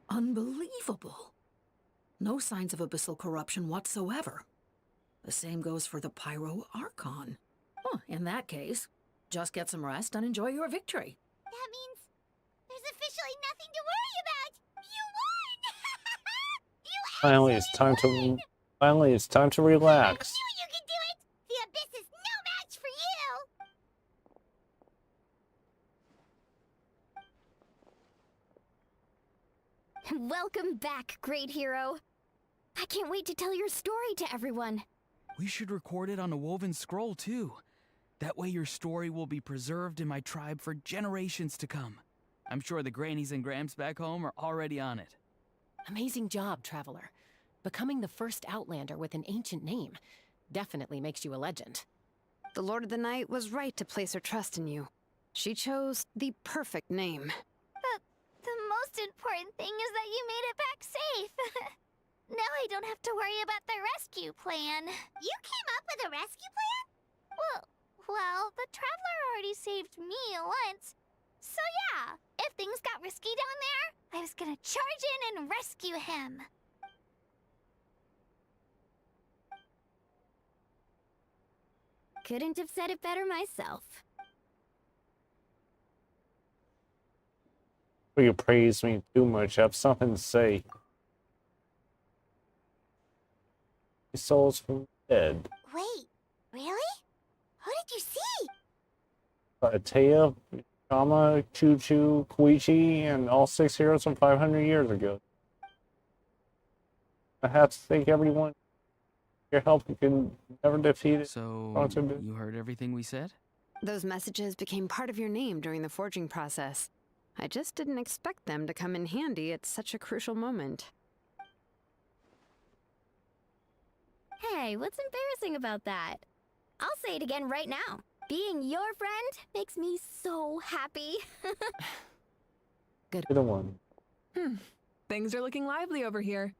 Unbelievable. No signs of abyssal corruption whatsoever. The same goes for the Pyro Archon. Huh, in that case, just get some rest and enjoy your victory. That means there's officially nothing to worry about. You won! Finally, it's time to relax. I knew you could do it! The Abyss is no match for you! Welcome back, great hero. I can't wait to tell your story to everyone. We should record it on a woven scroll, too. That way your story will be preserved in my tribe for generations to come. I'm sure the grannies and gramps back home are already on it. Amazing job, Traveler. Becoming the first Outlander with an ancient name definitely makes you a legend. The Lord of the Night was right to place her trust in you. She chose the perfect name. The most important thing is that you made it back safe. Now I don't have to worry about the rescue plan. You came up with a rescue plan? Well, the Traveler already saved me once. So yeah, if things got risky down there, I was gonna charge in and rescue him. Couldn't have said it better myself. You praise me too much. I have something to say. Souls from the dead. Wait, really? Who did you see? Taya, Shama, Choo-Choo, Koichi, and all 6 heroes from 500 years ago. I have to thank everyone. Your help, you can never defeat it. So, you heard everything we said? Those messages became part of your name during the forging process. I just didn't expect them to come in handy at such a crucial moment. Hey, what's embarrassing about that? I'll say it again right now. Being your friend makes me so happy. Good one. Things are looking lively over here.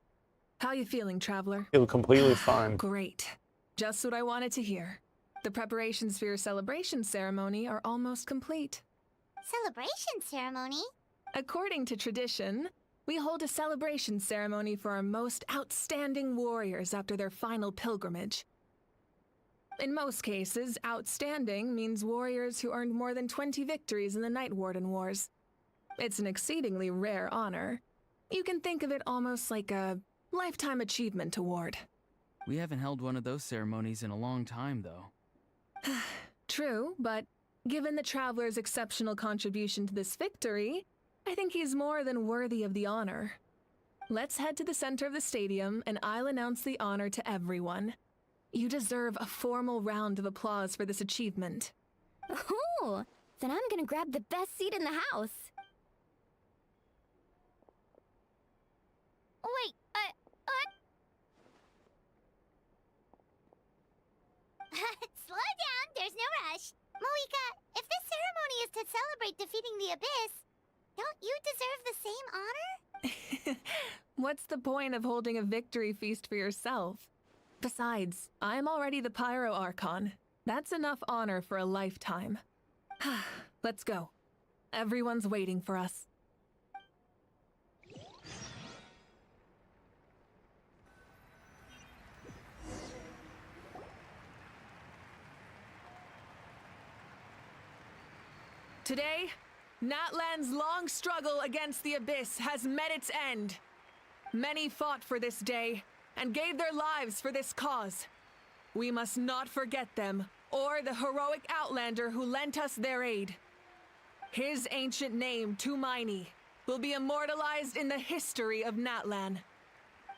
How you feeling, Traveler? Feel completely fine. Great. Just what I wanted to hear. The preparations for your celebration ceremony are almost complete. Celebration ceremony? According to tradition, we hold a celebration ceremony for our most outstanding warriors after their final pilgrimage. In most cases, outstanding means warriors who earned more than 20 victories in the Night Warden Wars. It's an exceedingly rare honor. You can think of it almost like a lifetime achievement award. We haven't held one of those ceremonies in a long time, though. True, but given the Traveler's exceptional contribution to this victory, I think he's more than worthy of the honor. Let's head to the center of the stadium, and I'll announce the honor to everyone. You deserve a formal round of applause for this achievement. Ooh, then I'm gonna grab the best seat in the house. Wait, Slow down, there's no rush. Moika, if this ceremony is to celebrate defeating the Abyss, don't you deserve the same honor? What's the point of holding a victory feast for yourself? Besides, I'm already the Pyro Archon. That's enough honor for a lifetime. Let's go. Everyone's waiting for us. Today, Natlan's long struggle against the Abyss has met its end. Many fought for this day and gave their lives for this cause. We must not forget them or the heroic Outlander who lent us their aid. His ancient name, Tumaini, will be immortalized in the history of Natlan.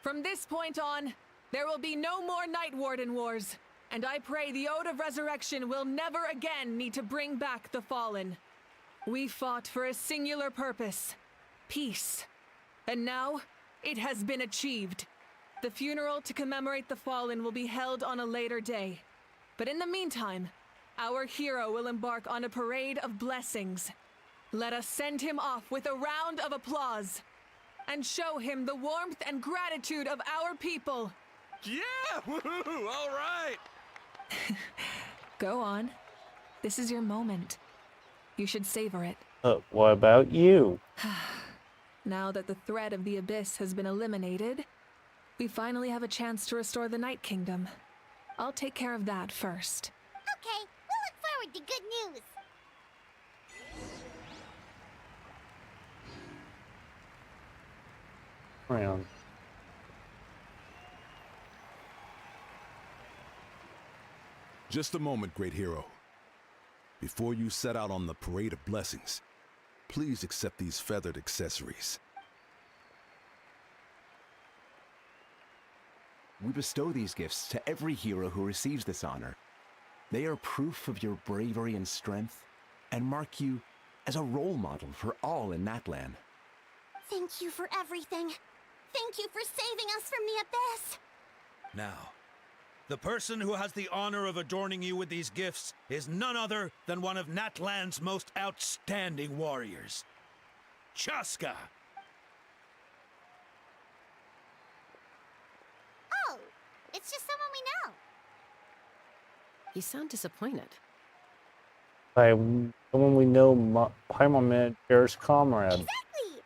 From this point on, there will be no more Night Warden wars, and I pray the Ode of Resurrection will never again need to bring back the Fallen. We fought for a singular purpose, peace. And now, it has been achieved. The funeral to commemorate the Fallen will be held on a later day. But in the meantime, our hero will embark on a parade of blessings. Let us send him off with a round of applause and show him the warmth and gratitude of our people. Yeah! Woohoo! All right! Go on. This is your moment. You should savor it. What about you? Now that the threat of the Abyss has been eliminated, we finally have a chance to restore the Night Kingdom. I'll take care of that first. Okay, we'll look forward to good news. Around. Just a moment, great hero. Before you set out on the Parade of Blessings, please accept these feathered accessories. We bestow these gifts to every hero who receives this honor. They are proof of your bravery and strength, and mark you as a role model for all in Natlan. Thank you for everything. Thank you for saving us from the Abyss. Now, the person who has the honor of adorning you with these gifts is none other than one of Natlan's most outstanding warriors, Chaska. Oh, it's just someone we know. You sound disappointed. By someone we know, Paimon Bear's comrade. Exactly!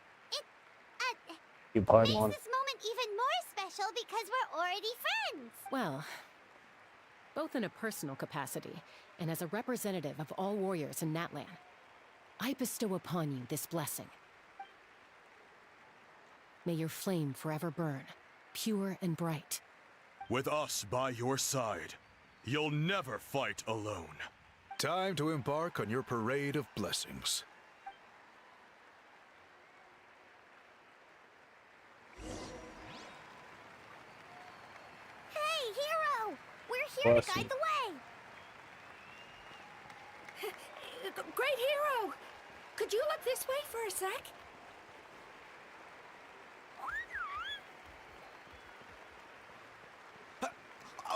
You It Paimon. makes this moment even more special because we're already friends. Well, both in a personal capacity and as a representative of all warriors in Natlan, I bestow upon you this blessing. May your flame forever burn, pure and bright. With us by your side, you'll never fight alone. Time to embark on your parade of blessings. Hey, hero! We're here to guide the way. Great hero! Could you look this way for a sec?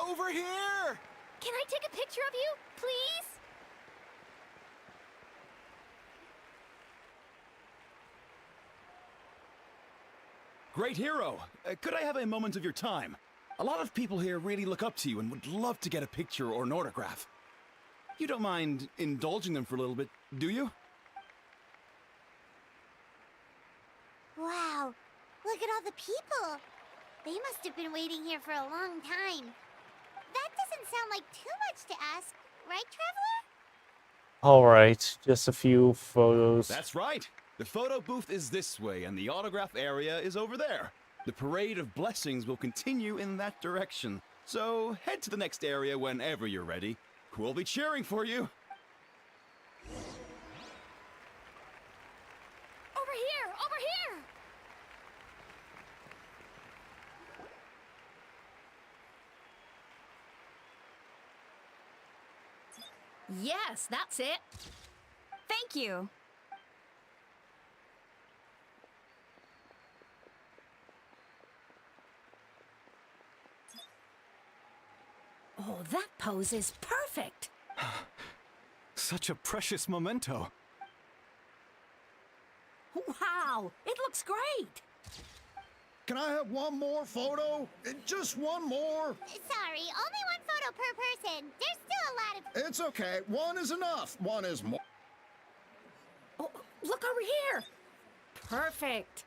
Over here! Can I take a picture of you, please? Great hero! Could I have a moment of your time? A lot of people here really look up to you and would love to get a picture or an autograph. You don't mind indulging them for a little bit, do you? Wow, look at all the people. They must have been waiting here for a long time. That doesn't sound like too much to ask, right, Traveler? Alright, just a few photos. That's right! The photo booth is this way, and the autograph area is over there. The Parade of Blessings will continue in that direction. So head to the next area whenever you're ready. We'll be cheering for you. Over here! Over here! Yes, that's it. Thank you. Oh, that pose is perfect. Such a precious memento. Wow, it looks great. Can I have one more photo? Just one more. Sorry, only one photo per person. There's still a lot of... It's okay. One is enough. One is more. Oh, look over here. Perfect.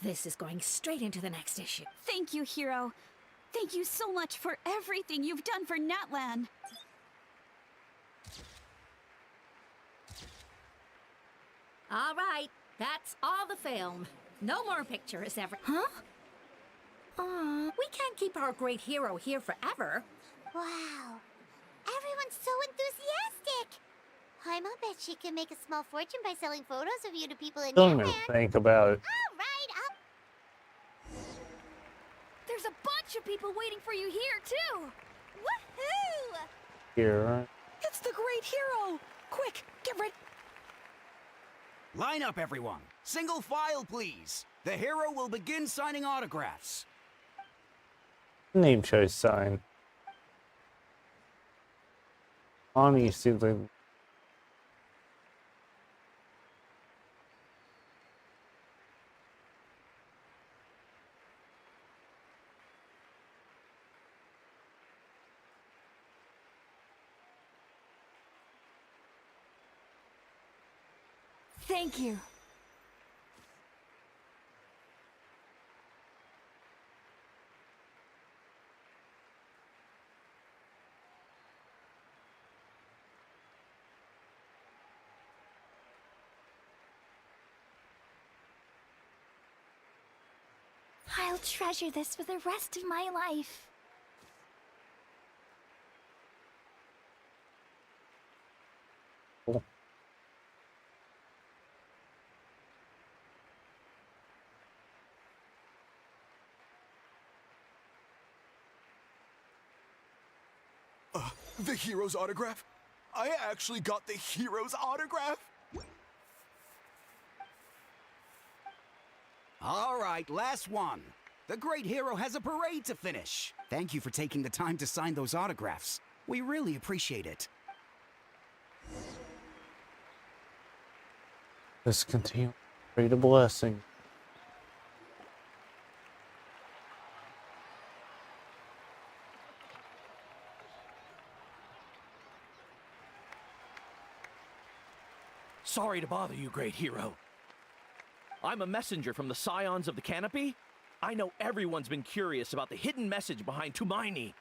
This is going straight into the next issue. Thank you, hero. Thank you so much for everything you've done for Natlan. All right, that's all the film. No more pictures ever. Huh? We can't keep our great hero here forever. Wow. Everyone's so enthusiastic. Paimon bet she can make a small fortune by selling photos of you to people in Don't even Natlan. think about it. All right, There's a bunch of people waiting for you here, too! Woohoo! Here. It's the great hero! Quick, get ready. Line up, everyone. Single file, please. The hero will begin signing autographs. Name choice sign. Ani seems like Thank you. I'll treasure this for the rest of my life. cool. The hero's autograph? I actually got the hero's autograph? All right, last one. The great hero has a parade to finish. Thank you for taking the time to sign those autographs. We really appreciate it. Let's continue. Pray the blessing. Sorry to bother you, great hero. I'm a messenger from the Scions of the Canopy. I know everyone's been curious about the hidden message behind Tumaini.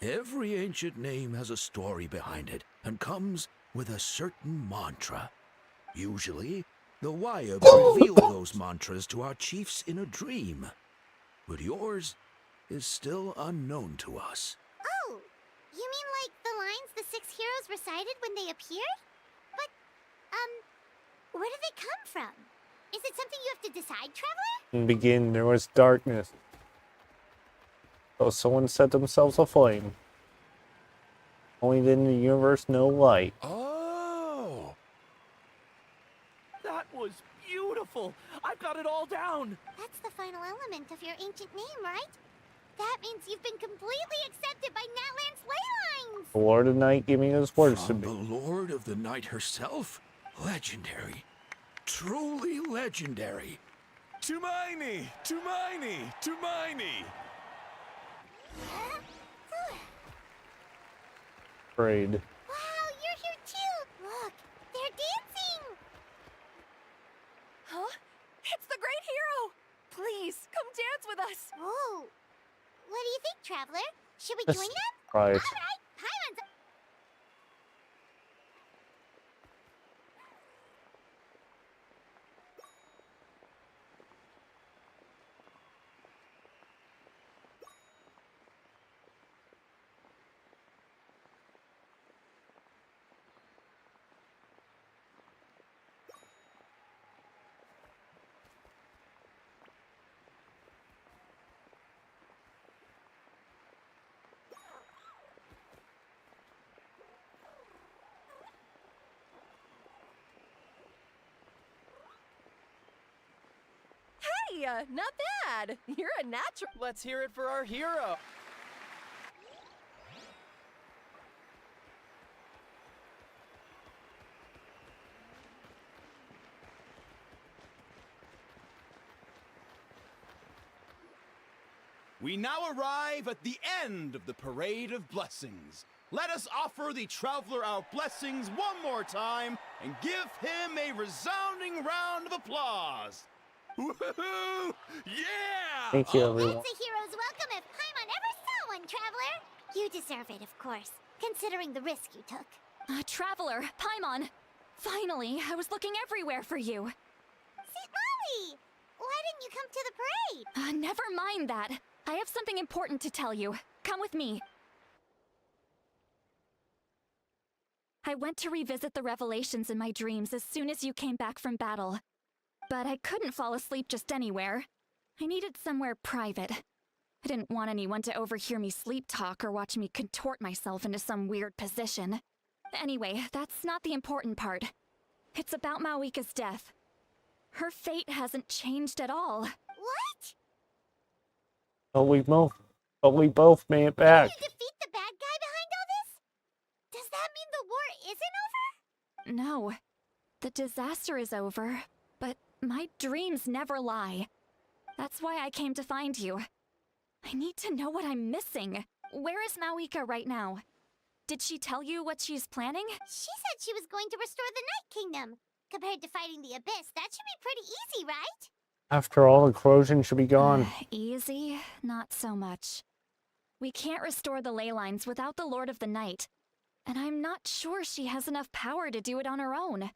Every ancient name has a story behind it and comes with a certain mantra. Usually, the Wayab reveal those mantras to our chiefs in a dream. But yours is still unknown to us. Oh, you mean like the lines the 6 heroes recited when they appeared? But, where do they come from? Is it something you have to decide, Traveler? In the beginning, there was darkness. So someone set themselves aflame. Only then the universe no light. Oh! That was beautiful! I've got it all down! That's the final element of your ancient name, right? That means you've been completely accepted by Natlan's ley lines! The Lord of Night giving us words to From me. the Lord of the Night herself? Legendary. Truly legendary. Tumaini! Tumaini! Tumaini! Afraid. Wow, you're here too! Look, they're dancing! Huh? It's the great hero! Please, come dance with us! Whoa! What do you think, Traveler? Should we That's join them? right. Alright, Paimon's... Hey, not bad. You're a natural. Let's hear it for our hero! We now arrive at the end of the Parade of Blessings. Let us offer the Traveler our blessings one more time and give him a resounding round of applause. Woohoo! Yeah! Thank you, everyone. It's a hero's welcome if Paimon ever saw one, Traveler! You deserve it, of course, considering the risk you took. Traveler, Paimon, Finally, I was looking everywhere for you. St. Molly! Why didn't you come to the parade? Never mind that. I have something important to tell you. Come with me. I went to revisit the revelations in my dreams as soon as you came back from battle. But I couldn't fall asleep just anywhere. I needed somewhere private. I didn't want anyone to overhear me sleep talk or watch me contort myself into some weird position. Anyway, that's not the important part. It's about Mawika's death. Her fate hasn't changed at all. What? But we both made it back. Did you defeat the bad guy behind all this? Does that mean the war isn't over? No. The disaster is over, but my dreams never lie. That's why I came to find you. I need to know what I'm missing. Where is Mawika right now? Did she tell you what she's planning? She said she was going to restore the Night Kingdom. Compared to fighting the Abyss, that should be pretty easy, right? After all, the corrosion should be gone. Easy? Not so much. We can't restore the ley lines without the Lord of the Night, and I'm not sure she has enough power to do it on her own.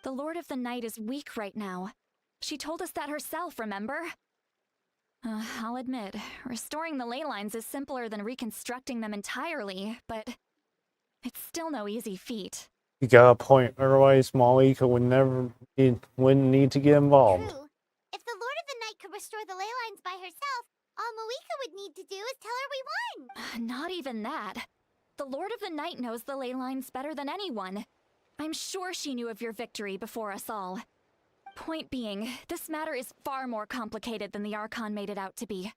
The Lord of the Night is weak right now. She told us that herself, remember? I'll admit, restoring the ley lines is simpler than reconstructing them entirely, but it's still no easy feat. You got a point, otherwise Mawika wouldn't need to get involved. True. If the Lord of the Night could restore the ley lines by herself, all Mawika would need to do is tell her we won. Not even that. The Lord of the Night knows the ley lines better than anyone. I'm sure she knew of your victory before us all. Point being, this matter is far more complicated than the Archon made it out to be.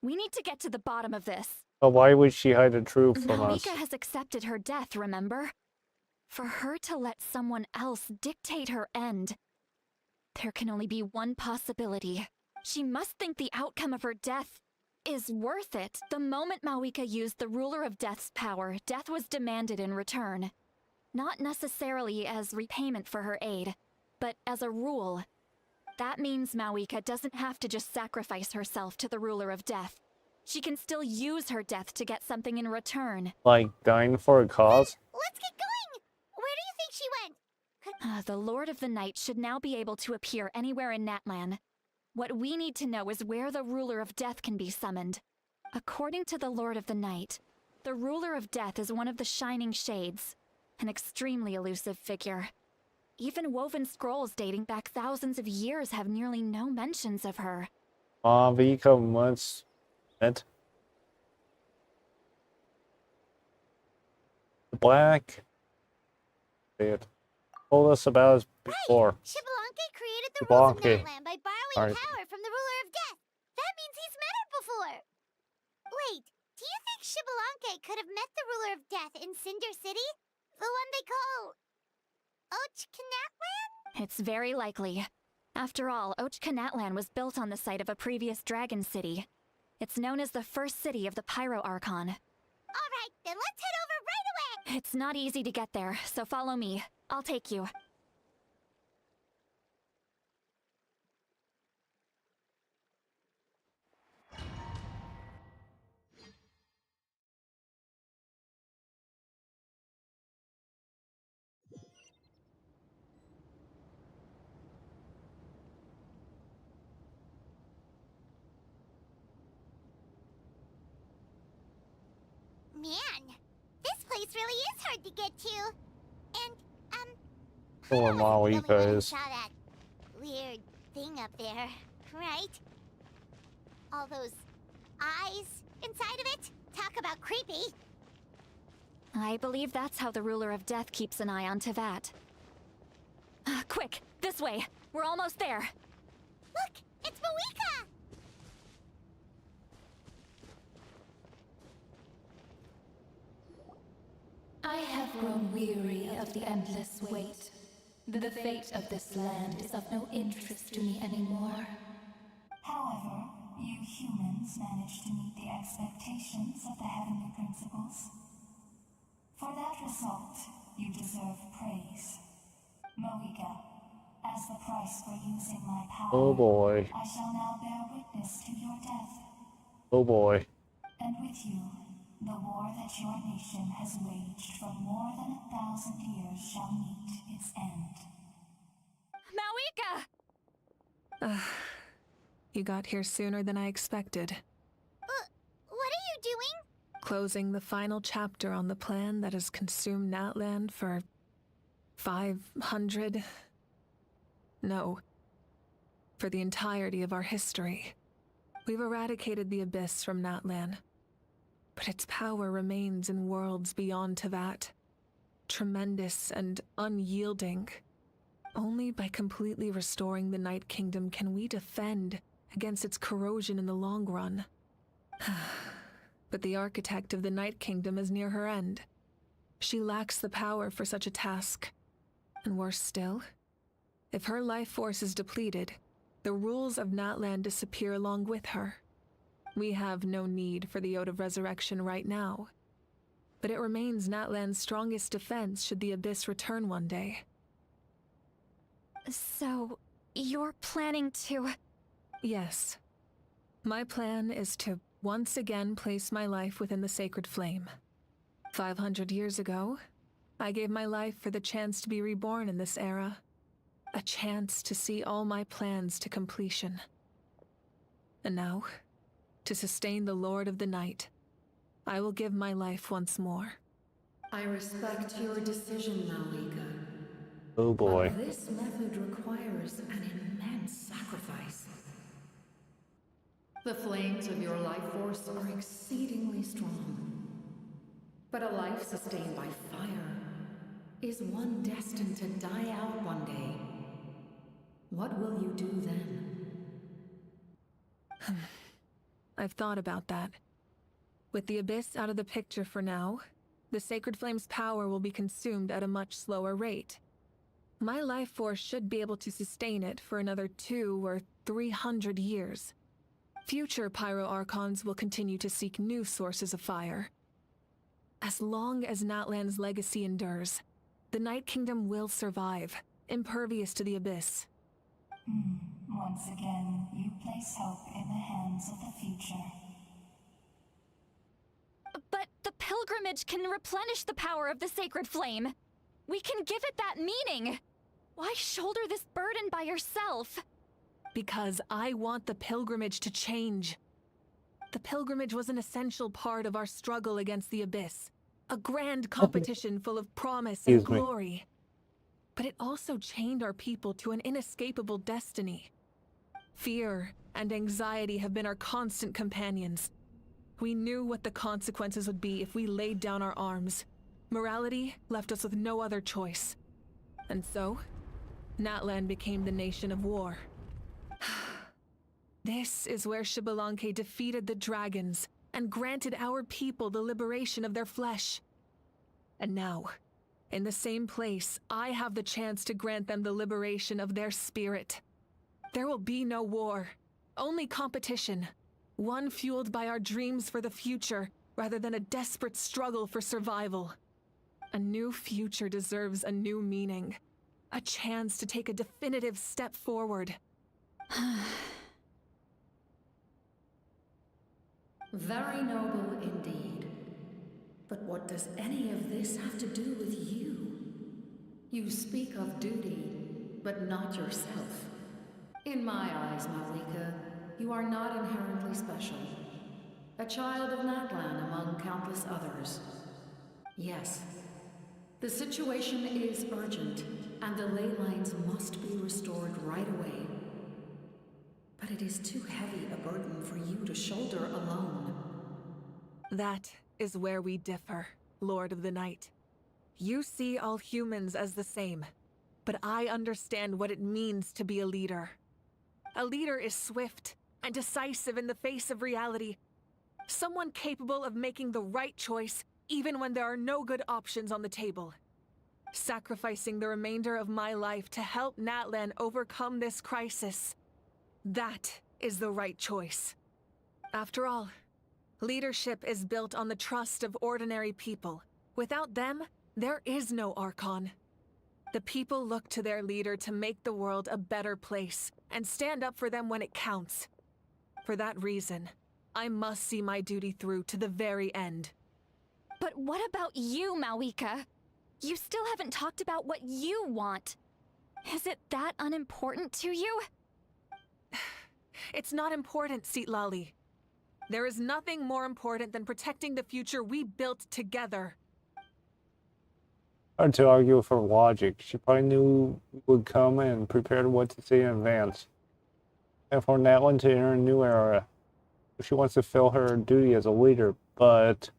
We need to get to the bottom of this. But why would she hide the truth from us? Mawika has accepted her death, remember? For her to let someone else dictate her end, there can only be one possibility. She must think the outcome of her death is worth it. The moment Mawika used the Ruler of Death's power, death was demanded in return. Not necessarily as repayment for her aid, but as a rule. That means Mawika doesn't have to just sacrifice herself to the Ruler of Death. She can still use her death to get something in return. Like dying for a cause? Let's get going! Where do you think she went? The Lord of the Night should now be able to appear anywhere in Natlan. What we need to know is where the Ruler of Death can be summoned. According to the Lord of the Night, the Ruler of Death is one of the Shining Shades, an extremely elusive figure. Even woven scrolls dating back thousands of years have nearly no mentions of her. Mawika once met the Black Beard. Told us about it before. Right. Xbalanque created the rules of Natlan by borrowing Right. power from the Ruler of Death. That means he's met her before. Wait, do you think Xbalanque could have met the Ruler of Death in Cinder City? The one they call Natlan? It's very likely. After all, Natlan was built on the site of a previous dragon city. It's known as the first city of the Pyro Archon. Alright, then let's head over right away! It's not easy to get there, so follow me. I'll take you. Man, this place really is hard to get to. And, Where Mawika is. saw that weird thing up there, right? All those eyes inside of it? Talk about creepy. I believe that's how the Ruler of Death keeps an eye on Tevat. Quick, this way. We're almost there. Look, it's Mawika! I have grown weary of the endless wait. The fate of this land is of no interest to me anymore. However, you humans managed to meet the expectations of the Heavenly Principles. For that result, you deserve praise. Mawika, as the price for using my power, Oh boy. I shall now bear witness to your death. Oh boy. And with you, The war that your nation has waged for more than 1,000 years shall meet its end. Mawika! You got here sooner than I expected. What are you doing? Closing the final chapter on the plan that has consumed Natlan for 500... No. For the entirety of our history. We've eradicated the Abyss from Natlan. But its power remains in worlds beyond Teyvat. Tremendous and unyielding. Only by completely restoring the Night Kingdom can we defend against its corrosion in the long run. But the architect of the Night Kingdom is near her end. She lacks the power for such a task. And worse still, if her life force is depleted, the rules of Natlan disappear along with her. We have no need for the Ode of Resurrection right now. But it remains Natlan's strongest defense should the Abyss return one day. So, you're planning to... Yes. My plan is to once again place my life within the sacred flame. 500 years ago, I gave my life for the chance to be reborn in this era. A chance to see all my plans to completion. And now, to sustain the Lord of the Night, I will give my life once more. I respect your decision, Mawika. Oh boy. But this method requires an immense sacrifice. The flames of your life force are exceedingly strong. But a life sustained by fire is one destined to die out one day. What will you do then? I've thought about that. With the Abyss out of the picture for now, the Sacred Flame's power will be consumed at a much slower rate. My life force should be able to sustain it for another 200 or 300 years. Future Pyro Archons will continue to seek new sources of fire. As long as Natlan's legacy endures, the Night Kingdom will survive, impervious to the Abyss. Once again, you place hope in the hands of the future. But the pilgrimage can replenish the power of the sacred flame. We can give it that meaning. Why shoulder this burden by yourself? Because I want the pilgrimage to change. The pilgrimage was an essential part of our struggle against the Abyss. A grand competition full of promise and glory. But it also chained our people to an inescapable destiny. Fear and anxiety have been our constant companions. We knew what the consequences would be if we laid down our arms. Morality left us with no other choice. And so, Natlan became the nation of war. This is where Xbalanque defeated the dragons and granted our people the liberation of their flesh. And now, in the same place, I have the chance to grant them the liberation of their spirit. There will be no war, only competition. One fueled by our dreams for the future, rather than a desperate struggle for survival. A new future deserves a new meaning. A chance to take a definitive step forward. Very noble indeed. But what does any of this have to do with you? You speak of duty, but not yourself. In my eyes, Mawika, you are not inherently special. A child of Natlan among countless others. Yes, the situation is urgent, and the ley lines must be restored right away. But it is too heavy a burden for you to shoulder alone. That is where we differ, Lord of the Night. You see all humans as the same, but I understand what it means to be a leader. A leader is swift and decisive in the face of reality. Someone capable of making the right choice even when there are no good options on the table. Sacrificing the remainder of my life to help Natlan overcome this crisis. That is the right choice. After all, leadership is built on the trust of ordinary people. Without them, there is no Archon. The people look to their leader to make the world a better place and stand up for them when it counts. For that reason, I must see my duty through to the very end. But what about you, Malwika? You still haven't talked about what you want. Is it that unimportant to you? It's not important, Seatlali. There is nothing more important than protecting the future we built together. Hard to argue with her logic. She probably knew we would come and prepared what to say in advance. And for Natlan to enter a new era, she wants to fulfill her duty as a leader, but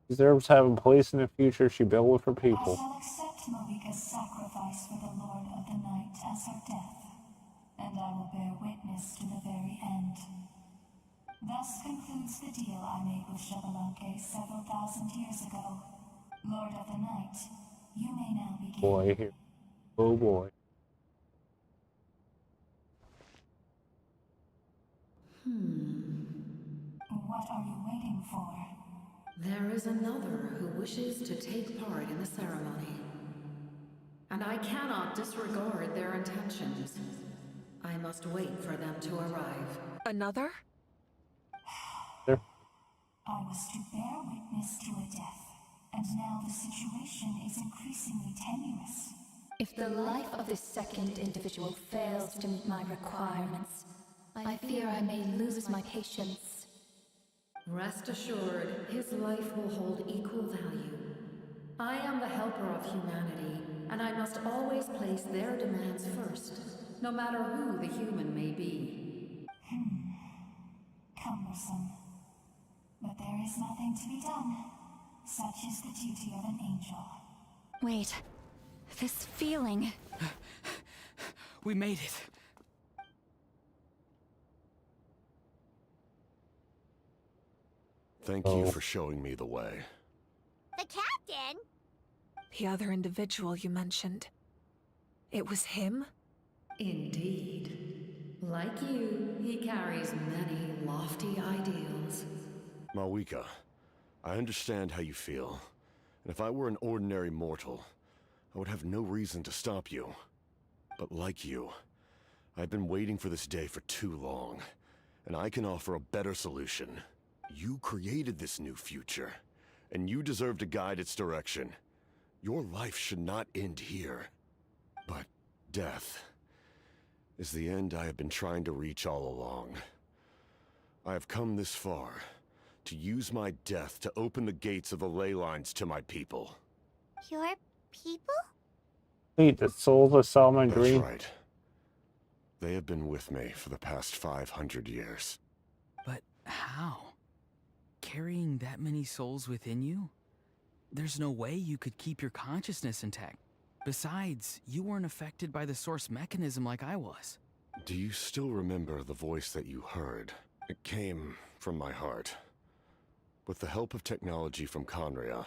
she deserves to have a place in the future she built with her people. I shall accept Malika's sacrifice for the Lord of the Night as her death, and I will bear witness to the very end. Thus concludes the deal I made with Xbalanque several thousand years ago. Lord of the Night, you may now begin. Boy, here. Oh boy. What are you waiting for? There is another who wishes to take part in the ceremony. And I cannot disregard their intentions. I must wait for them to arrive. Another? There. I was to bear witness to a death, and now the situation is increasingly tenuous. If the life of this second individual fails to meet my requirements, I fear I may lose my patience. Rest assured, his life will hold equal value. I am the helper of humanity, and I must always place their demands first, no matter who the human may be. Cumbersome. But there is nothing to be done. Such is the duty of an angel. Wait. This feeling. We made it. Thank you for showing me the way. The captain? The other individual you mentioned. It was him? Indeed. Like you, he carries many lofty ideals. Malwika, I understand how you feel. And if I were an ordinary mortal, I would have no reason to stop you. But like you, I've been waiting for this day for too long, and I can offer a better solution. You created this new future, and you deserve to guide its direction. Your life should not end here. But death is the end I have been trying to reach all along. I have come this far to use my death to open the gates of the ley lines to my people. Your people? Wait, the souls of Solomon Green? That's right. They have been with me for the past 500 years. But how? Carrying that many souls within you? There's no way you could keep your consciousness intact. Besides, you weren't affected by the source mechanism like I was. Do you still remember the voice that you heard? It came from my heart. With the help of technology from Conria,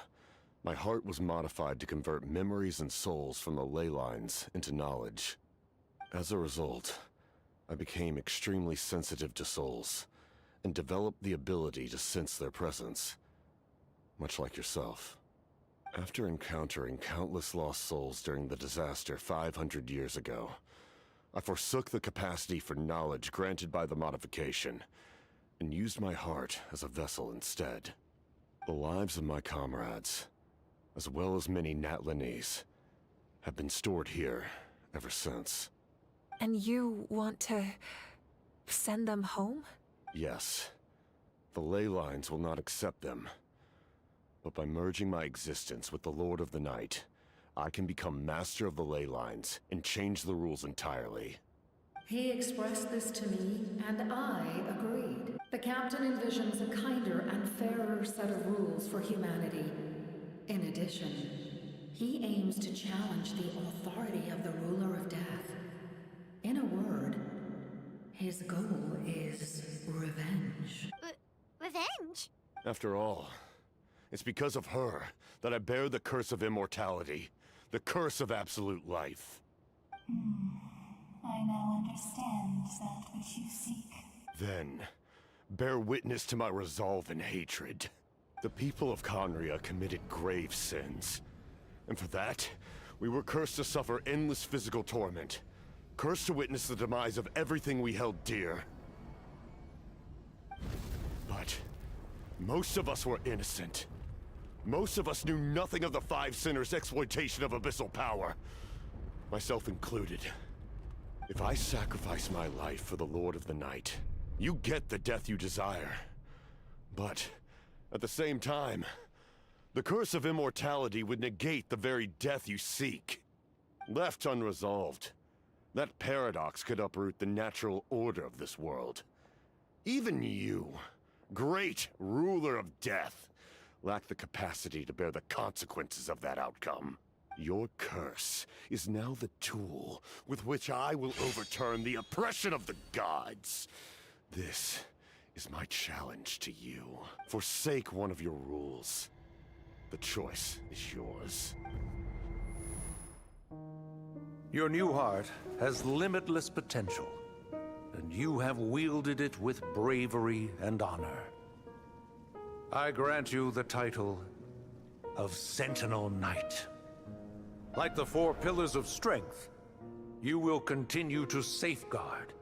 my heart was modified to convert memories and souls from the ley lines into knowledge. As a result, I became extremely sensitive to souls, and developed the ability to sense their presence, much like yourself. After encountering countless lost souls during the disaster 500 years ago, I forsook the capacity for knowledge granted by the modification, and used my heart as a vessel instead. The lives of my comrades, as well as many Natlanese, have been stored here ever since. And you want to send them home? Yes. The ley lines will not accept them. But by merging my existence with the Lord of the Night, I can become master of the ley lines and change the rules entirely. He expressed this to me, and I agreed. The captain envisions a kinder and fairer set of rules for humanity. In addition, he aims to challenge the authority of the ruler of death. In a word, his goal is revenge. Revenge? After all, it's because of her that I bear the curse of immortality, the curse of absolute life. I now understand that which you seek. Then, bear witness to my resolve and hatred. The people of Conria committed grave sins. And for that, we were cursed to suffer endless physical torment. Cursed to witness the demise of everything we held dear. But most of us were innocent. Most of us knew nothing of the Five Sinners' exploitation of abyssal power. Myself included. If I sacrifice my life for the Lord of the Night, you get the death you desire. But, at the same time, the curse of immortality would negate the very death you seek. Left unresolved, that paradox could uproot the natural order of this world. Even you, great ruler of death, lack the capacity to bear the consequences of that outcome. Your curse is now the tool with which I will overturn the oppression of the gods. This is my challenge to you. Forsake one of your rules. The choice is yours. Your new heart has limitless potential, and you have wielded it with bravery and honor. I grant you the title of Sentinel Knight. Like the four pillars of strength, you will continue to safeguard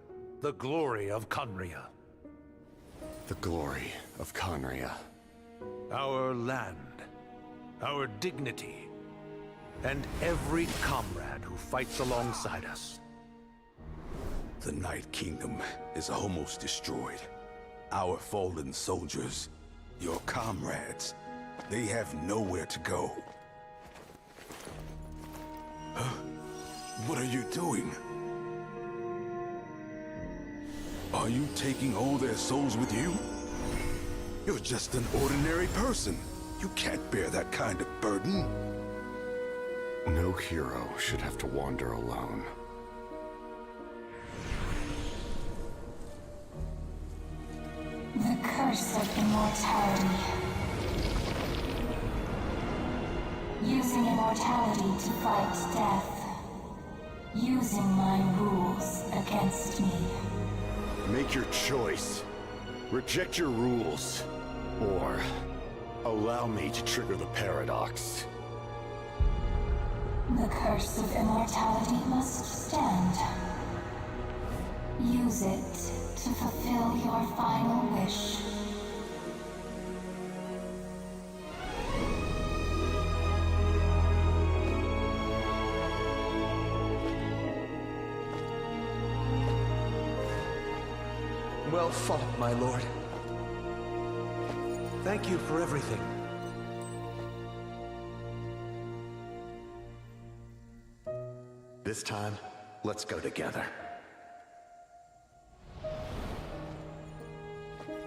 the glory of Conria. The glory of Conria. Our land, our dignity, and every comrade who fights alongside us. The Night Kingdom is almost destroyed. Our fallen soldiers, your comrades, they have nowhere to go. What are you doing? Are you taking all their souls with you? You're just an ordinary person. You can't bear that kind of burden. No hero should have to wander alone. The curse of immortality. Using immortality to fight death. Using my rules against me. Make your choice. Reject your rules. Or allow me to trigger the paradox. The curse of immortality must stand. Use it to fulfill your final wish. Well fought, my lord. Thank you for everything. This time, let's go together.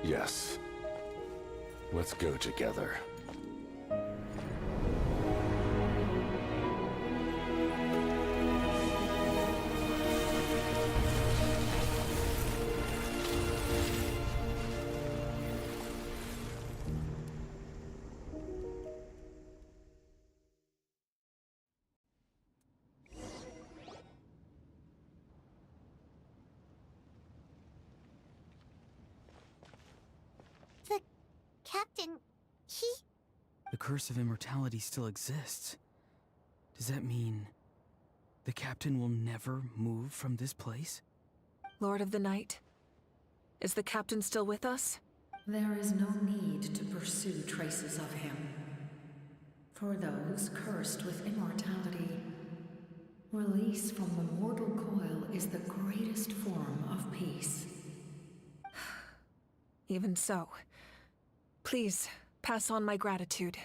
Yes. Let's go together. The captain, he... The curse of immortality still exists. Does that mean the captain will never move from this place? Lord of the Night, is the captain still with us? There is no need to pursue traces of him. For those cursed with immortality, release from the mortal coil is the greatest form of peace. Even so, please pass on my gratitude.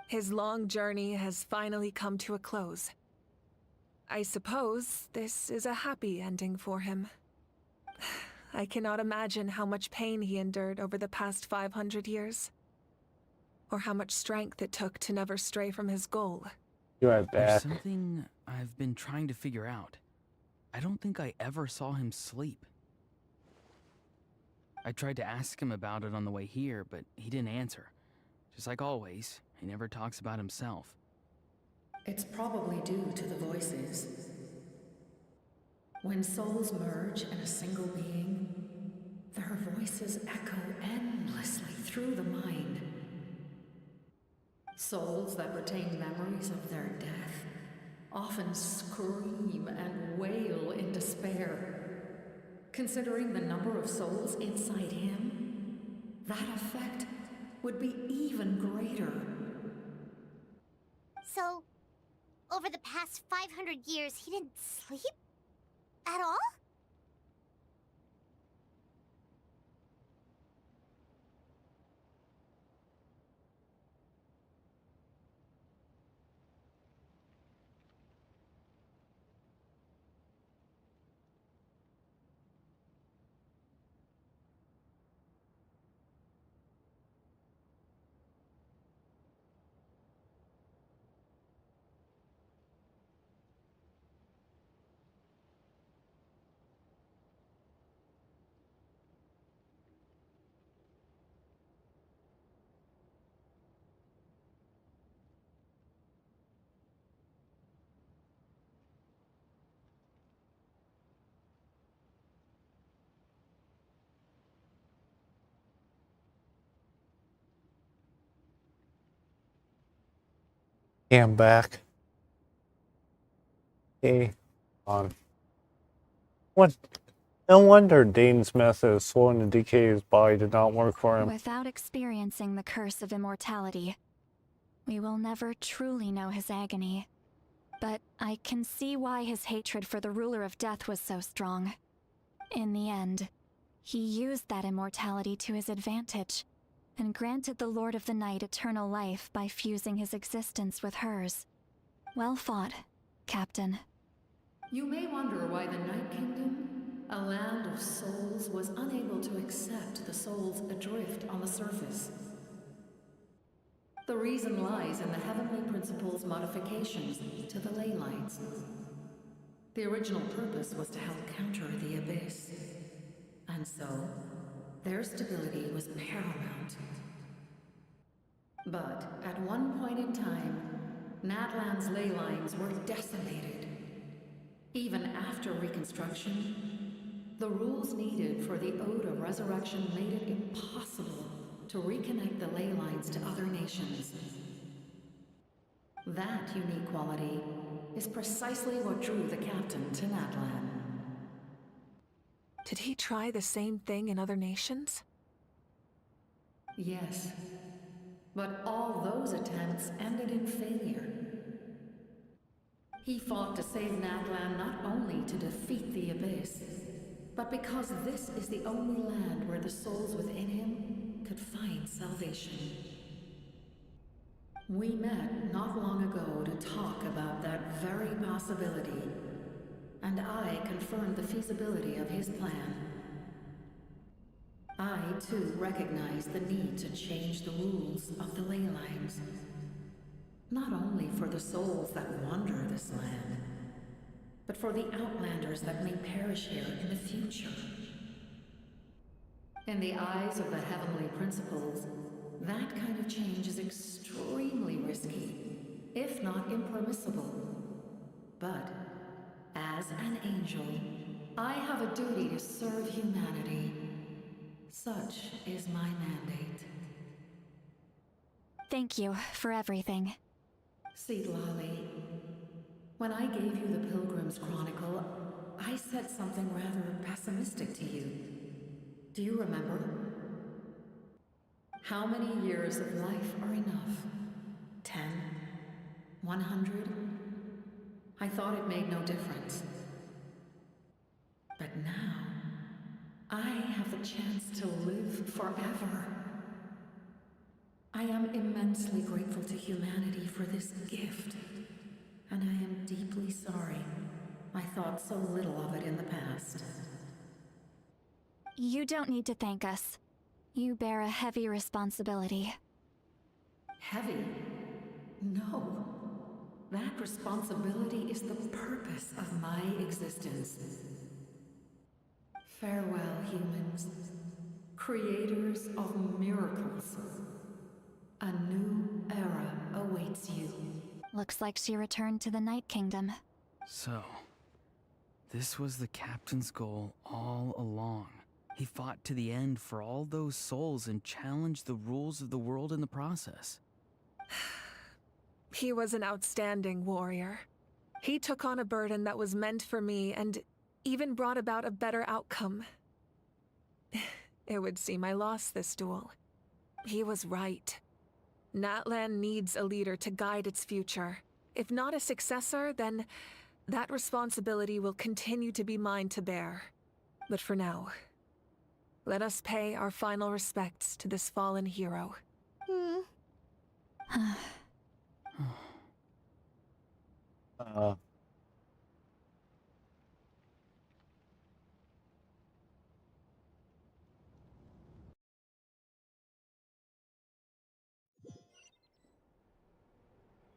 His long journey has finally come to a close. I suppose this is a happy ending for him. I cannot imagine how much pain he endured over the past 500 years. Or how much strength it took to never stray from his goal. You are There's back. something I've been trying to figure out. I don't think I ever saw him sleep. I tried to ask him about it on the way here, but he didn't answer. Just like always, he never talks about himself. It's probably due to the voices. When souls merge in a single being, their voices echo endlessly through the mind. Souls that retain memories of their death often scream and wail in despair. Considering the number of souls inside him, that effect would be even greater. over the past 500 years, he didn't sleep? At all? Yeah, I'm back. Hey, on. What? No wonder Dane's method of slowing the decay of his body did not work for him. Without experiencing the curse of immortality, we will never truly know his agony. But I can see why his hatred for the ruler of death was so strong. In the end, he used that immortality to his advantage, and granted the Lord of the Night eternal life by fusing his existence with hers. Well fought, Captain. You may wonder why the Night Kingdom, a land of souls, was unable to accept the souls adrift on the surface. The reason lies in the Heavenly Principle's modifications to the ley lines. The original purpose was to help counter the Abyss. And so, their stability was paramount. But at one point in time, Natlan's ley lines were decimated. Even after reconstruction, the rules needed for the Ode of Resurrection made it impossible to reconnect the ley lines to other nations. That unique quality is precisely what drew the captain to Natlan. Did he try the same thing in other nations? Yes, but all those attempts ended in failure. He fought to save Natlan not only to defeat the Abyss, but because this is the only land where the souls within him could find salvation. We met not long ago to talk about that very possibility, and I confirmed the feasibility of his plan. I, too, recognize the need to change the rules of the ley lines. Not only for the souls that wander this land, but for the outlanders that may perish here in the future. In the eyes of the Heavenly Principles, that kind of change is extremely risky, if not impermissible. But, as an angel, I have a duty to serve humanity. Such is my mandate. Thank you for everything. Seed Lolly, when I gave you the Pilgrim's Chronicle, I said something rather pessimistic to you. Do you remember? How many years of life are enough? 10? 100? I thought it made no difference. But now, I have the chance to live forever. I am immensely grateful to humanity for this gift, and I am deeply sorry I thought so little of it in the past. You don't need to thank us. You bear a heavy responsibility. Heavy? No. That responsibility is the purpose of my existence. Farewell, humans. Creators of miracles. A new era awaits you. Looks like she returned to the Night Kingdom. So, this was the captain's goal all along. He fought to the end for all those souls and challenged the rules of the world in the process. He was an outstanding warrior. He took on a burden that was meant for me and even brought about a better outcome. It would seem I lost this duel. He was right. Natlan needs a leader to guide its future, If not a successor, then that responsibility will continue to be mine to bear. But for now, let us pay our final respects to this fallen hero.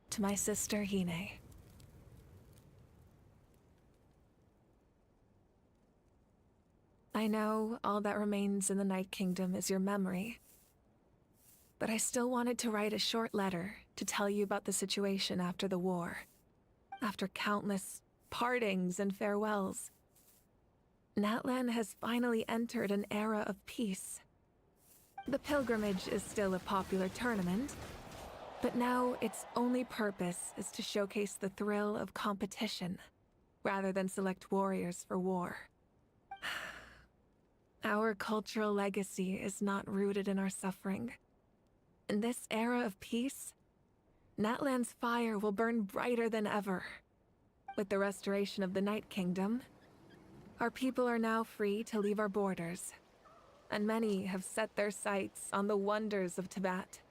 To my sister, Hine. I know all that remains in the Night Kingdom is your memory, but I still wanted to write a short letter to tell you about the situation after the war. After countless partings and farewells, Natlan has finally entered an era of peace. The pilgrimage is still a popular tournament, but now its only purpose is to showcase the thrill of competition, rather than select warriors for war. Our cultural legacy is not rooted in our suffering. In this era of peace, Natlan's fire will burn brighter than ever. With the restoration of the Night Kingdom, our people are now free to leave our borders, and many have set their sights on the wonders of Tibet.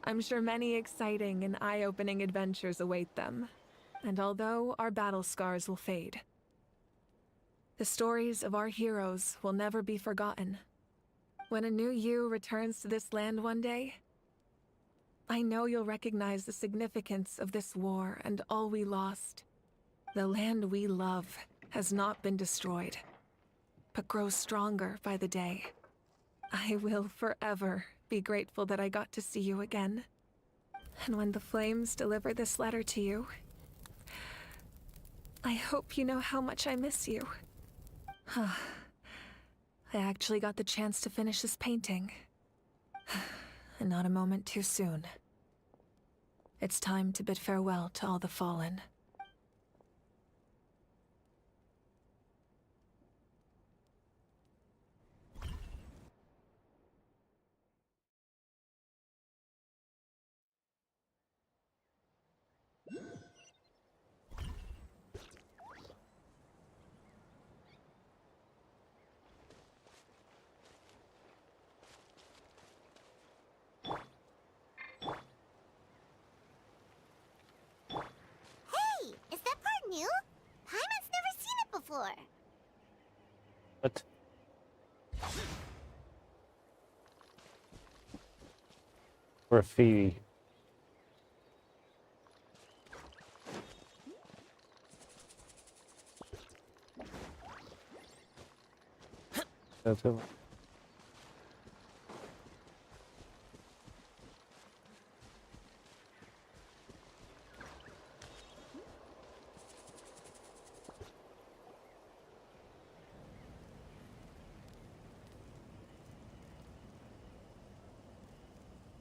I'm sure many exciting and eye-opening adventures await them, and although our battle scars will fade, the stories of our heroes will never be forgotten. When a new you returns to this land one day, I know you'll recognize the significance of this war and all we lost. The land we love has not been destroyed, but grows stronger by the day. I will forever be grateful that I got to see you again. And when the flames deliver this letter to you, I hope you know how much I miss you. I actually got the chance to finish this painting. And not a moment too soon. It's time to bid farewell to all the fallen. Hey, is that part new? Paimon's never seen it before. What? Graffiti. That's it.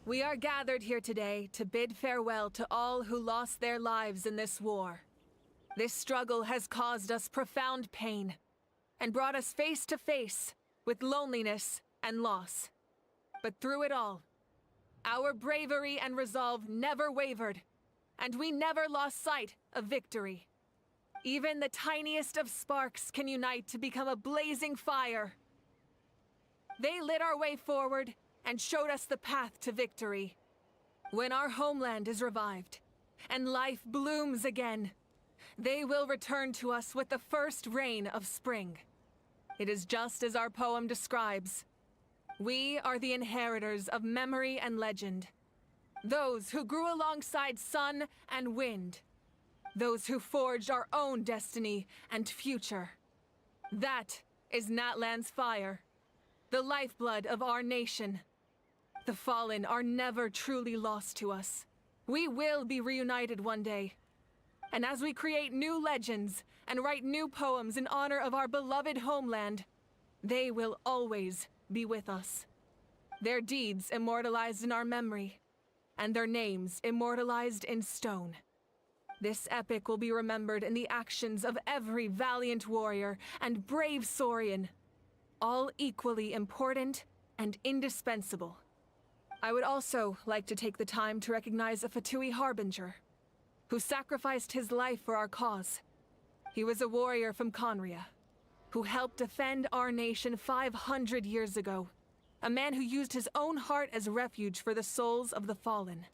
We are gathered here today to bid farewell to all who lost their lives in this war. This struggle has caused us profound pain and brought us face to face with loneliness and loss. But through it all, our bravery and resolve never wavered, and we never lost sight of victory. Even the tiniest of sparks can unite to become a blazing fire. They lit our way forward and showed us the path to victory. When our homeland is revived and life blooms again, they will return to us with the first rain of spring. It is just as our poem describes. We are the inheritors of memory and legend. Those who grew alongside sun and wind. Those who forged our own destiny and future. That is Natlan's fire, the lifeblood of our nation. The fallen are never truly lost to us. We will be reunited one day. And as we create new legends and write new poems in honor of our beloved homeland, they will always be with us. Their deeds immortalized in our memory, and their names immortalized in stone. This epic will be remembered in the actions of every valiant warrior and brave Saurian, all equally important and indispensable. I would also like to take the time to recognize a Fatui Harbinger, who sacrificed his life for our cause. He was a warrior from Conria, who helped defend our nation 500 years ago. A man who used his own heart as refuge for the souls of the fallen.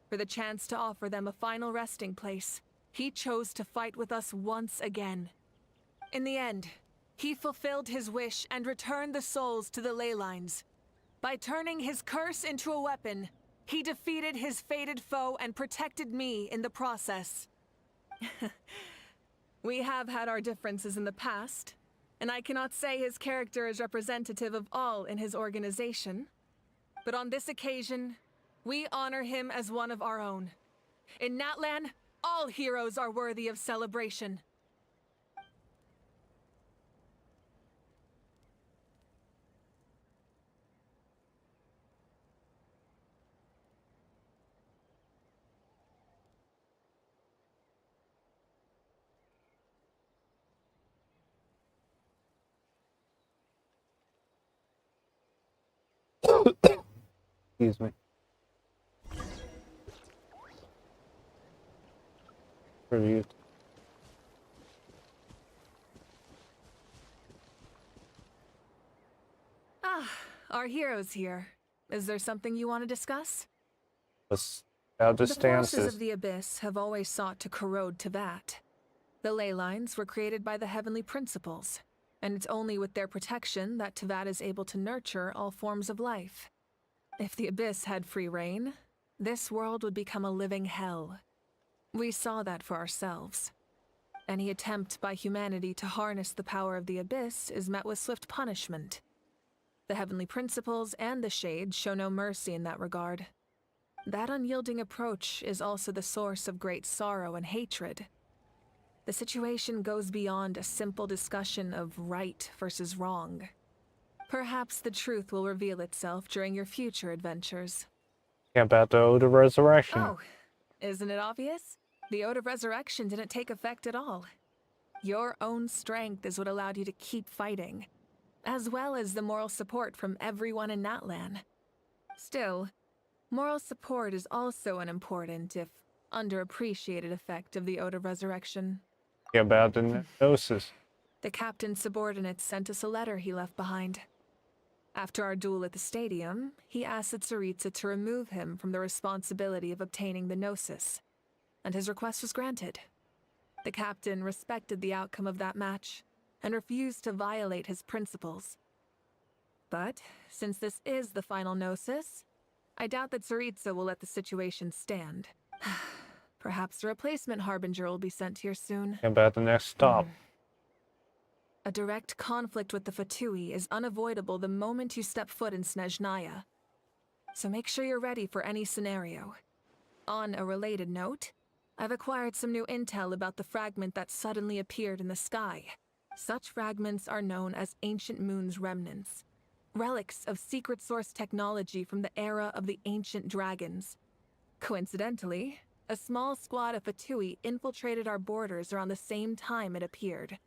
For the chance to offer them a final resting place, he chose to fight with us once again. In the end, he fulfilled his wish and returned the souls to the ley lines. By turning his curse into a weapon, he defeated his fated foe and protected me in the process. We have had our differences in the past, and I cannot say his character is representative of all in his organization. But on this occasion, we honor him as one of our own. In Natlan, all heroes are worthy of celebration. Excuse me. Tribute. Ah, our heroes here. Is there something you want to discuss? How The the forces of the Abyss have always sought to corrode Teyvat. The ley lines were created by the Heavenly Principles, and it's only with their protection that Teyvat is able to nurture all forms of life. If the Abyss had free reign, this world would become a living hell. We saw that for ourselves. Any attempt by humanity to harness the power of the Abyss is met with swift punishment. The Heavenly Principles and the Shades show no mercy in that regard. That unyielding approach is also the source of great sorrow and hatred. The situation goes beyond a simple discussion of right versus wrong. Perhaps the truth will reveal itself during your future adventures. About the Ode of Resurrection. Oh, isn't it obvious? The Ode of Resurrection didn't take effect at all. Your own strength is what allowed you to keep fighting, as well as the moral support from everyone in Natlan. Still, moral support is also an important, if underappreciated, effect of the Ode of Resurrection. About the Gnosis. The captain's subordinates sent us a letter he left behind. After our duel at the stadium, he asked Tsaritsa to remove him from the responsibility of obtaining the Gnosis, and his request was granted. The captain respected the outcome of that match, and refused to violate his principles. But, since this is the final Gnosis, I doubt that Tsaritsa will let the situation stand. Perhaps a replacement Harbinger will be sent here soon. About the next stop. A direct conflict with the Fatui is unavoidable the moment you step foot in Snezhnaya. So make sure you're ready for any scenario. On a related note, I've acquired some new intel about the fragment that suddenly appeared in the sky. Such fragments are known as Ancient Moon's remnants, relics of secret source technology from the era of the ancient dragons. Coincidentally, a small squad of Fatui infiltrated our borders around the same time it appeared.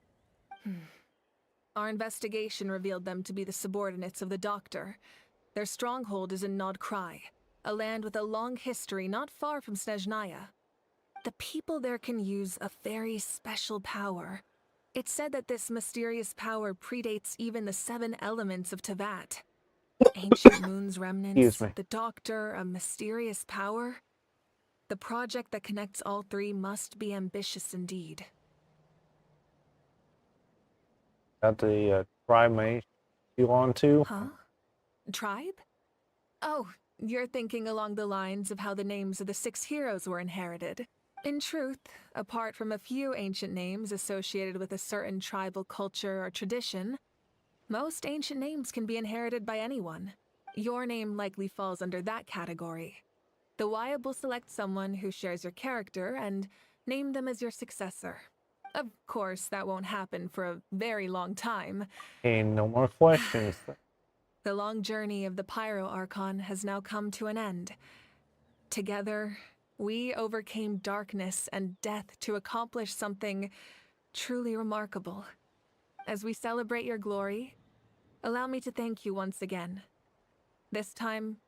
Our investigation revealed them to be the subordinates of the Doctor. Their stronghold is in Nod Krai, a land with a long history not far from Snezhnaya. The people there can use a very special power. It's said that this mysterious power predates even the 7 elements of Teyvat. Ancient Moon's remnants, the Doctor, a mysterious power. The project that connects all three must be ambitious indeed. About the primate you want to? Huh? Tribe? Oh, you're thinking along the lines of how the names of the 6 heroes were inherited. In truth, apart from a few ancient names associated with a certain tribal culture or tradition, most ancient names can be inherited by anyone. Your name likely falls under that category. The Wyab will select someone who shares your character and name them as your successor. Of course, that won't happen for a very long time. Okay, no more questions. The long journey of the Pyro Archon has now come to an end. Together, we overcame darkness and death to accomplish something truly remarkable. As we celebrate your glory, allow me to thank you once again. This time,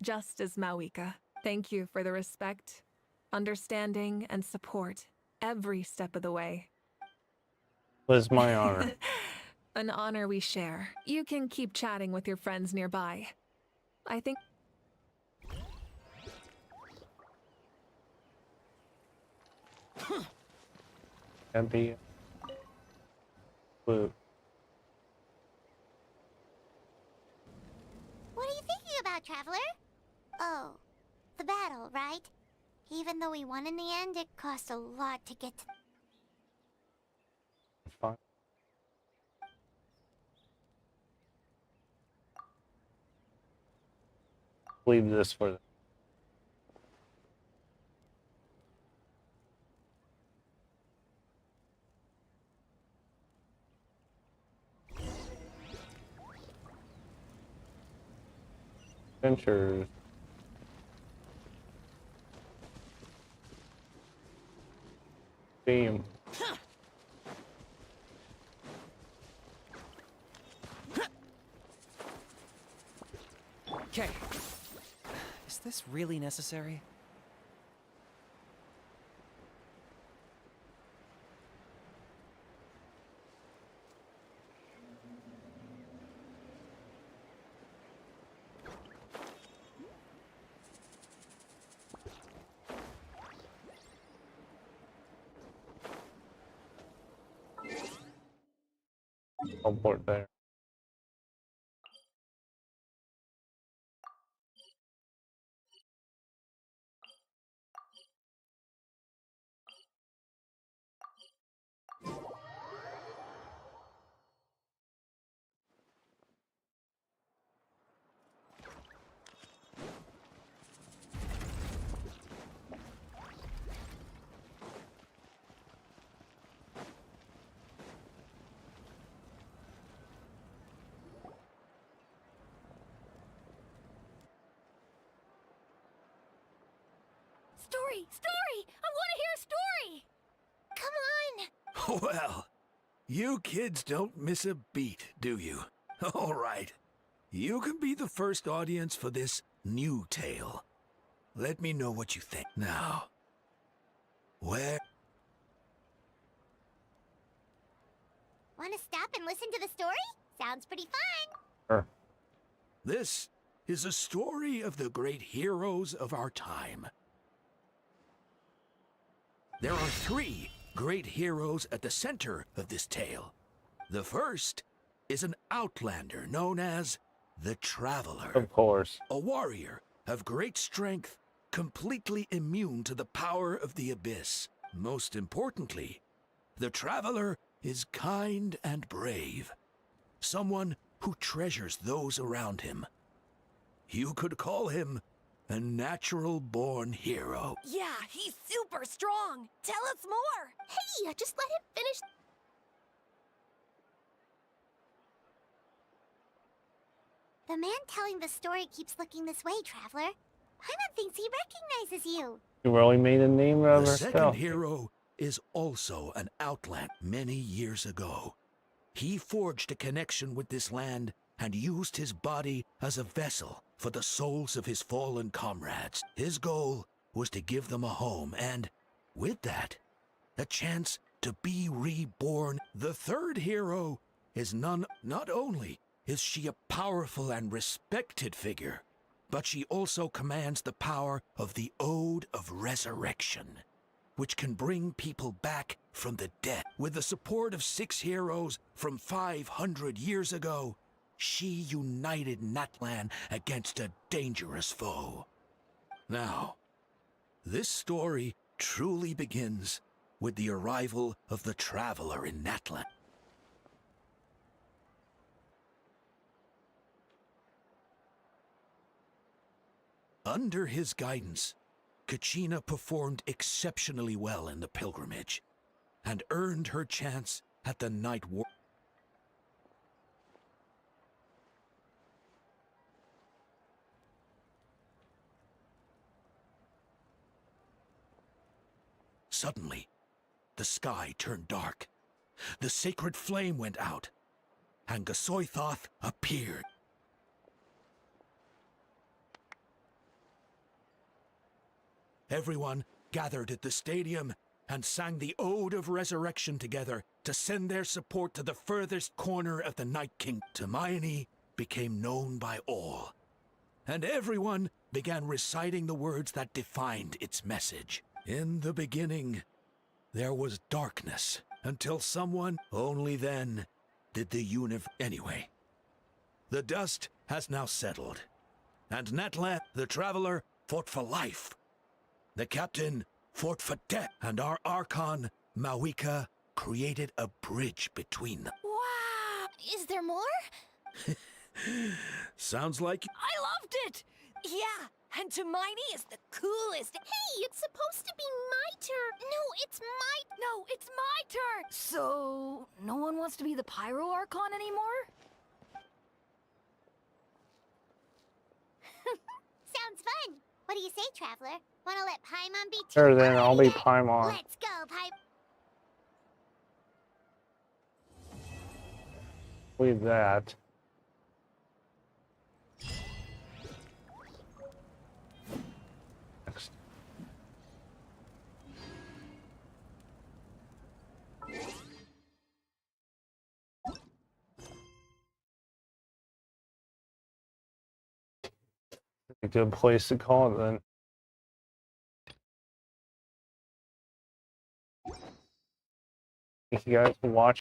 just as Mawika. Thank you for the respect, understanding, and support every step of the way. Was my honor. An honor we share. You can keep chatting with your friends nearby. I think... That'd be blue. What are you thinking about, Traveler? Oh, the battle, right? Even though we won in the end, it cost a lot to get to... Fine. Leave this for them. Adventures. Theme. Okay. Is this really necessary? Teleport there. Story! Story! I want to hear a story! Come on! Well, you kids don't miss a beat, do you? All right. You can be the first audience for this new tale. Let me know what you think. Now, where... Want to stop and listen to the story? Sounds pretty fun. Sure. This is a story of the great heroes of our time. There are 3 great heroes at the center of this tale. The first is an outlander known as the Traveler. Of course. A warrior of great strength, completely immune to the power of the abyss. Most importantly, the Traveler is kind and brave. Someone who treasures those around him. You could call him a natural-born hero. Yeah, he's super strong! Tell us more! Hey, just let him finish... The man telling the story keeps looking this way, Traveler. Paimon thinks he recognizes you. She really made a name of The herself. second hero is also an outlander. Many years ago, he forged a connection with this land and used his body as a vessel for the souls of his fallen comrades. His goal was to give them a home and, with that, a chance to be reborn. The third hero is not only is she a powerful and respected figure, but she also commands the power of the Ode of Resurrection, which can bring people back from the dead. With the support of 6 heroes from 500 years ago, she united Natlan against a dangerous foe. Now, this story truly begins with the arrival of the Traveler in Natlan. Under his guidance, Kachina performed exceptionally well in the pilgrimage and earned her chance at the Night War. Suddenly, the sky turned dark. The sacred flame went out, and Gasoithoth appeared. everyone gathered at the stadium and sang the Ode of Resurrection together to send their support to the furthest corner of the Night King. Hermione became known by all, and everyone began reciting the words that defined its message. In the beginning, there was darkness, until someone, only then, did the Anyway, the dust has now settled, and Natlan, the Traveler, fought for life. The Captain fought for death, and our Archon, Mawika, created a bridge between them. Wow! Is there more? Sounds like... I loved it! Yeah, and Hermione is the coolest. Hey, it's supposed to be my turn. No, it's my turn. So, no one wants to be the Pyro Archon anymore? Sounds fun. What do you say, Traveler? Wanna let Paimon be too? Sure, then I'll be Paimon. Let's go, Leave that. Next. A good place to call it then. Thank you guys for watching.